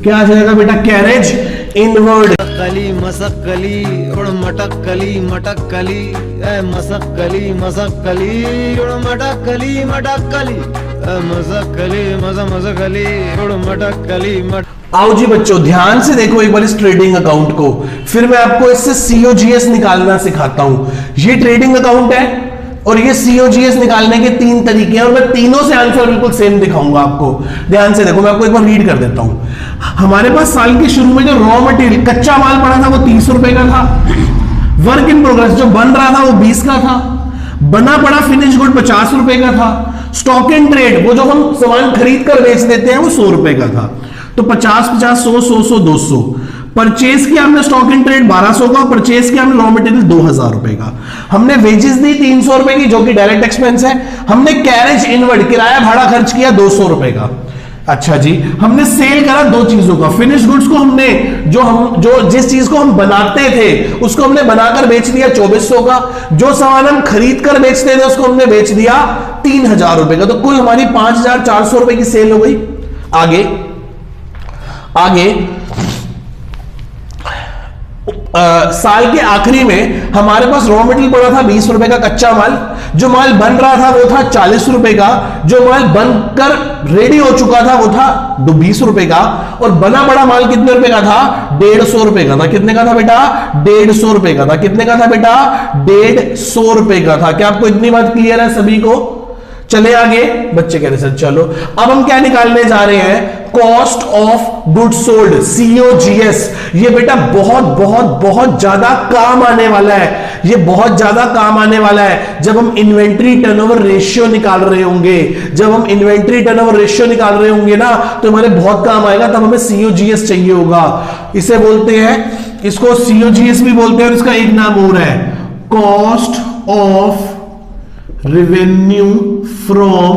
क्या आ जाएगा बेटा? Carriage inward. कली मसक कली उड़ मटक कली मसक कली उड़ मटक कली मसक कली मसक कली उड़ मटक कली मट। आओ जी बच्चों, ध्यान से देखो एक बार इस ट्रेडिंग अकाउंट को, फिर मैं आपको इससे सीओजीएस निकालना सिखाता हूं। ये ट्रेडिंग अकाउंट है और ये सीओजीएस निकालने के 3 तरीके हैं और मैं तीनों से आंसर बिल्कुल सेम दिखाऊंगा आपको। ध्यान से देखो, मैं आपको एक बार रीड कर देता हूं। हमारे पास साल के शुरू में जो रॉ मटेरियल कच्चा माल पड़ा था वो 30 रुपए का था। वर्क इन प्रोग्रेस जो बन रहा था वो 20 का था। बना पड़ा फिनिश गुड 50 रुपए का था। स्टॉक इन ट्रेड वो जो हम सामान खरीद कर बेच देते हैं वो 100 रुपए का था। तो 50 50 100 100 100 200। परचेज किया हमने स्टॉक इन ट्रेड 1200 का, परचेज किया हमने रॉ मटेरियल 2000 रुपए का। हमने वेजेस दी 300 रुपए की जो कि डायरेक्ट एक्सपेंस है। हमने कैरेज इनवर्ड किराया भाड़ा खर्च किया 200 रुपए का। अच्छा जी, हमने सेल करा 2 चीजों का। फिनिश गुड्स को हमने जो जिस चीज को हम बनाते थे उसको हमने बनाकर बेच दिया 2400 का। जो सामान हम खरीद कर बेचते थे उसको हमने बेच दिया 3000 रुपए का। तो कुल हमारी 5400 रुपए की सेल हो गई। आगे साल के आखिरी में हमारे पास रॉ मटेरियल पड़ा था 20 रुपए का कच्चा माल। जो माल बन रहा था वो था 40 रुपए का। जो माल बनकर रेडी हो चुका था वो था 20 रुपए का। और बना बड़ा माल कितने रुपए का था? 150 रुपए का था। कितने का था बेटा? 150 रुपए का था। कितने का था बेटा? 150 रुपए का था। क्या आपको इतनी बात क्लियर है सभी को? चले आगे। बच्चे कह रहे सर चलो, अब हम क्या निकालने जा रहे हैं? Cost of goods sold, COGS. ये बेटा बहुत बहुत बहुत ज्यादा काम आने वाला है। ये बहुत ज्यादा काम आने वाला है जब हम इन्वेंट्री टर्नओवर रेशियो निकाल रहे होंगे। जब हम इन्वेंट्री टर्नओवर रेशियो निकाल रहे होंगे ना तो हमारे बहुत काम आएगा। तब हमें सीओजीएस चाहिए होगा। इसे बोलते हैं, इसको सीओजीएस भी बोलते हैं और इसका एक नाम और है cost of revenue from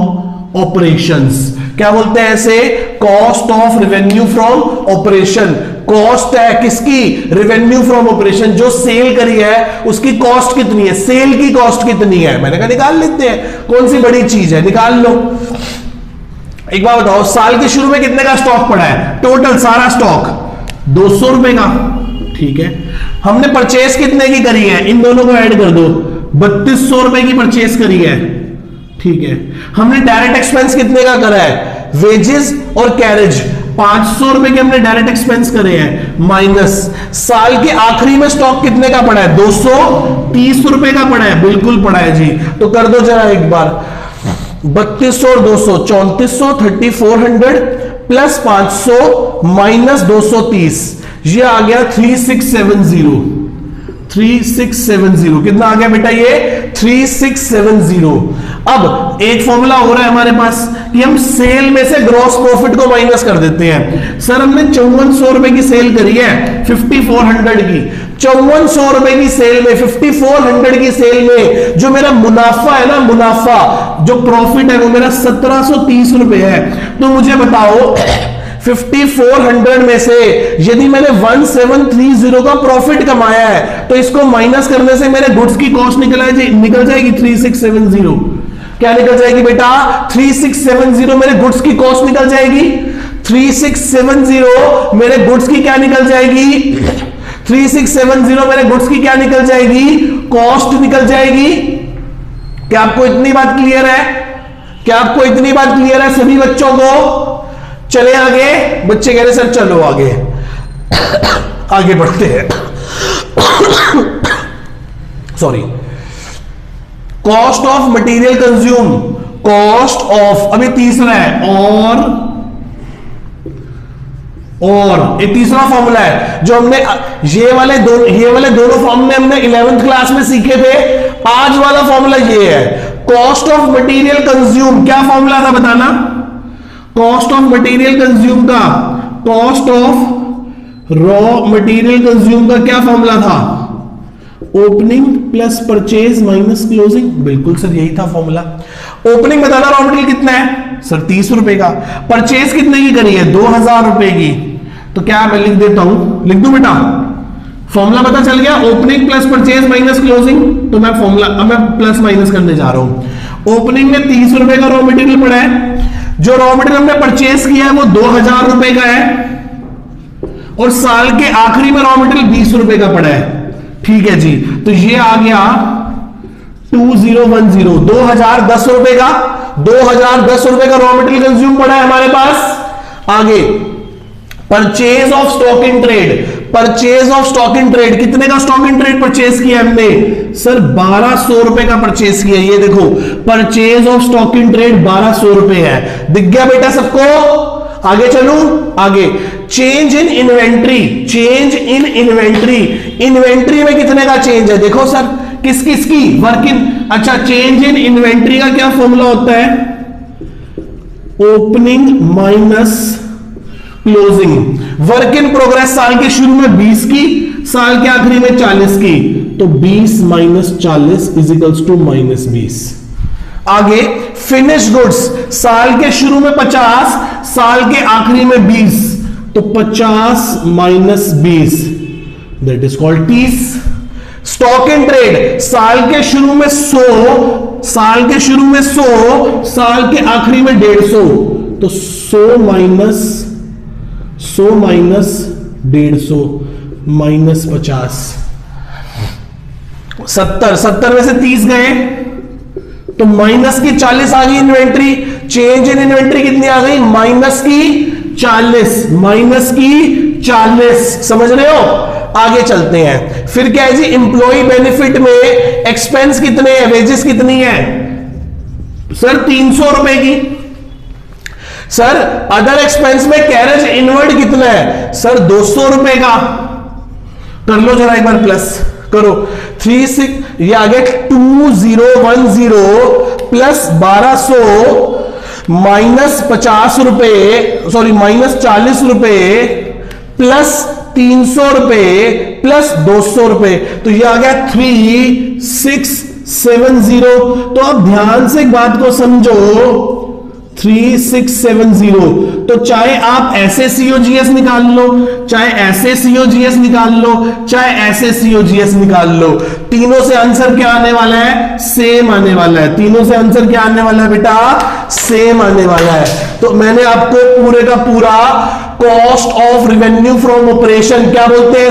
operations. क्या बोलते हैं ऐसे? Cost of revenue from operation. Cost है किसकी? Revenue from operation. जो सेल करी है उसकी कॉस्ट कितनी है? सेल की कॉस्ट कितनी है? मैंने कहा निकाल लेते हैं, कौन सी बड़ी चीज है, निकाल लो। एक बार बताओ, साल के शुरू में कितने का स्टॉक पड़ा है? टोटल सारा स्टॉक 200 रुपए का। ठीक है, हमने परचेस कितने की करी है? इन दोनों को ऐड कर दो, 3200 रुपए की परचेस करी है। ठीक है, हमने डायरेक्ट एक्सपेंस कितने का करा है? वेजेस और कैरेज 500 रुपए के हमने डायरेक्ट एक्सपेंस करे हैं। माइनस साल के आखिरी में स्टॉक कितने का पड़ा है? 230 रुपए का पड़ा है। बिल्कुल पड़ा है जी। तो कर दो जरा एक बार, 3200 और 200 3400 3400 प्लस 500 माइनस 230, ये आ गया 3670। 3670 कितना आ गया बेटा ये 3670। अब एक फॉर्मूला हो रहा है हमारे पास कि हम सेल में से ग्रॉस प्रॉफिट को माइनस कर देते हैं। सर हमने 5400 रुपए की सेल करी है 5400 की, 5400 रुपए की सेल में 5400 की सेल में जो मेरा मुनाफा है ना, मुनाफा जो प्रॉफिट है वो मेरा 1730 रुपए है। तो मुझे बताओ 5400 में से यदि मैंने 1730 का प्रॉफिट कमाया है तो इसको माइनस करने से मेरे गुड्स की कॉस्ट निकल जाएगी 3670। क्या निकल जाएगी बेटा 3670 मेरे गुड्स की कॉस्ट निकल जाएगी। 3670 मेरे गुड्स की क्या निकल जाएगी 3670 मेरे गुड्स की क्या निकल जाएगी कॉस्ट निकल जाएगी। क्या आपको इतनी बात क्लियर है? क्या आपको इतनी बात क्लियर है सभी बच्चों को? चले आगे। बच्चे कह रहे सर चलो आगे आगे बढ़ते हैं। Sorry, cost of material consume, cost of, अभी तीसरा है और एक तीसरा फॉर्मूला है जो हमने ये वाले दोनों फॉर्मूले हमने 11th क्लास में सीखे थे। आज वाला फॉर्मूला ये है कॉस्ट ऑफ मटेरियल कंज्यूम। क्या फॉर्मूला था बताना? कॉस्ट ऑफ मटेरियल कंज्यूम का, cost of raw material consume का क्या फॉर्मूला था? Opening plus purchase minus closing. बिल्कुल सर यही था फॉर्मूला। ओपनिंग बताना रॉ मटेरियल कितना है सर 30 रुपए का, परचेज कितने की करी है 2000 रुपए की। तो क्या मैं लिख देता हूं, लिख दूं बेटा? फॉर्मूला पता चल गया, opening plus purchase minus closing. तो मैं फॉर्मूला अब मैं प्लस माइनस करने जा रहा हूं। ओपनिंग में 30 रुपए का रॉ मटेरियल पड़ा है, जो रॉ मटेरियल हमने परचेज किया है वो 2000 रुपए का है, और साल के आखिरी में रॉ मटेरियल 20 रुपए का पड़ा है। ठीक है जी, तो ये आ गया 2010, 2010 रुपए का, 2010 रुपए का रॉ मटेरियल कंज्यूम पड़ा है हमारे पास। आगे purchase of stock in trade, purchase of stock in trade, कितने का स्टॉक इन ट्रेड परचेज किया हमने सर 1200 रुपए का परचेज किया। ये देखो purchase of stock in trade 1200 रुपए है। दिख गया बेटा सबको? आगे चलूं, आगे change in inventory, change in inventory, inventory में कितने का चेंज है देखो सर, किस किस की वर्क इन। अच्छा, चेंज इन इन्वेंट्री का क्या फॉर्मूला होता है? Opening minus closing. Work in progress साल के शुरू में 20 की, साल के आखिरी में 40 की, तो 20 minus 40 is equals to minus 20। आगे फिनिश गुड्स साल के शुरू में 50, साल के आखिरी में 20, तो 50 minus 20 that is called 30। Stock in trade साल के शुरू में 100, साल के शुरू में 100, साल के आखिरी में 150, तो 100 माइनस 150 माइनस 50, 70 में से 30 गए तो माइनस की 40 आ गई इन्वेंट्री। चेंज इन इन्वेंट्री कितनी आ गई? माइनस की 40, माइनस की 40। समझ रहे हो? आगे चलते हैं। फिर क्या है जी, एम्प्लॉय बेनिफिट में एक्सपेंस कितने हैं, वेजेस कितनी है सर 300 रुपए की। सर अदर एक्सपेंस में कैरेज इनवर्ड कितना है सर 200 रुपए का। कर लो जरा एक बार प्लस करो, 36 ये आ गया 2010 प्लस 1200 माइनस 50 रुपए, सॉरी माइनस 40 रुपए प्लस 300 रुपए प्लस 200 रुपए, तो ये आ गया 3670। तो अब ध्यान से एक बात को समझो, 3670, तो चाहे आप ऐसे COGS निकाल लो, चाहे ऐसे COGS निकाल लो, चाहे ऐसे COGS निकाल लो, तीनों से आंसर क्या आने वाला है? सेम आने वाला है। तीनों से आंसर क्या आने वाला है बेटा? सेम आने वाला है। तो मैंने आपको पूरे का पूरा cost of revenue from operation, क्या बोलते हैं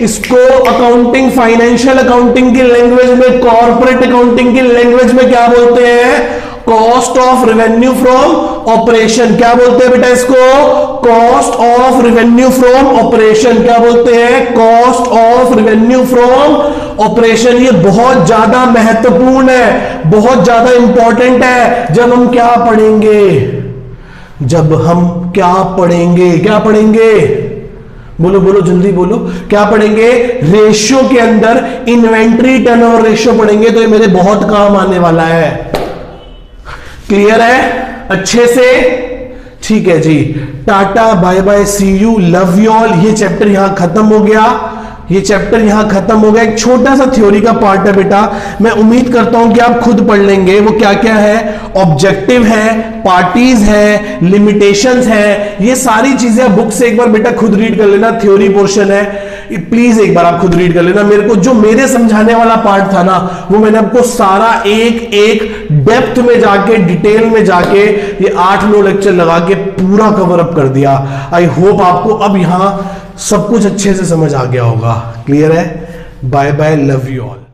इसको अकाउंटिंग, फाइनेंशियल अकाउंटिंग की लैंग्वेज में, कॉर्पोरेट अकाउंटिंग की लैंग्वेज में क्या बोलते हैं? Cost of revenue from operation. क्या बोलते हैं बेटा इसको? Cost of revenue from operation. क्या बोलते हैं? Cost of revenue from operation. ये बहुत ज्यादा महत्वपूर्ण है, बहुत ज्यादा इंपॉर्टेंट है। जब हम क्या पढ़ेंगे? जब हम क्या पढ़ेंगे? क्या पढ़ेंगे? बोलो बोलो जल्दी बोलो, क्या पढ़ेंगे? रेशियो के अंदर इन्वेंट्री टर्नओवर रेशियो पढ़ेंगे, तो ये मेरे बहुत काम आने वाला है। क्लियर है अच्छे से? ठीक है जी, tata bye bye see you love you all. ये चैप्टर यहां खत्म हो गया, ये चैप्टर यहां खत्म हो गया। एक छोटा सा थ्योरी का पार्ट है बेटा, मैं उम्मीद करता हूं कि आप खुद पढ़ लेंगे। वो क्या क्या है? ऑब्जेक्टिव है, पार्टीज है, लिमिटेशंस है, ये सारी चीजें आप बुक से एक बार बेटा खुद रीड कर लेना। थ्योरी पोर्शन है, प्लीज एक बार आप खुद रीड कर लेना। मेरे को जो मेरे समझाने वाला पार्ट था ना, वो मैंने आपको सारा एक एक डेप्थ में जाके, डिटेल में जाके, ये 8-9 लेक्चर लगा के पूरा कवर अप कर दिया। आई होप आपको अब यहां सब कुछ अच्छे से समझ आ गया होगा। क्लियर है? Bye bye, love you all.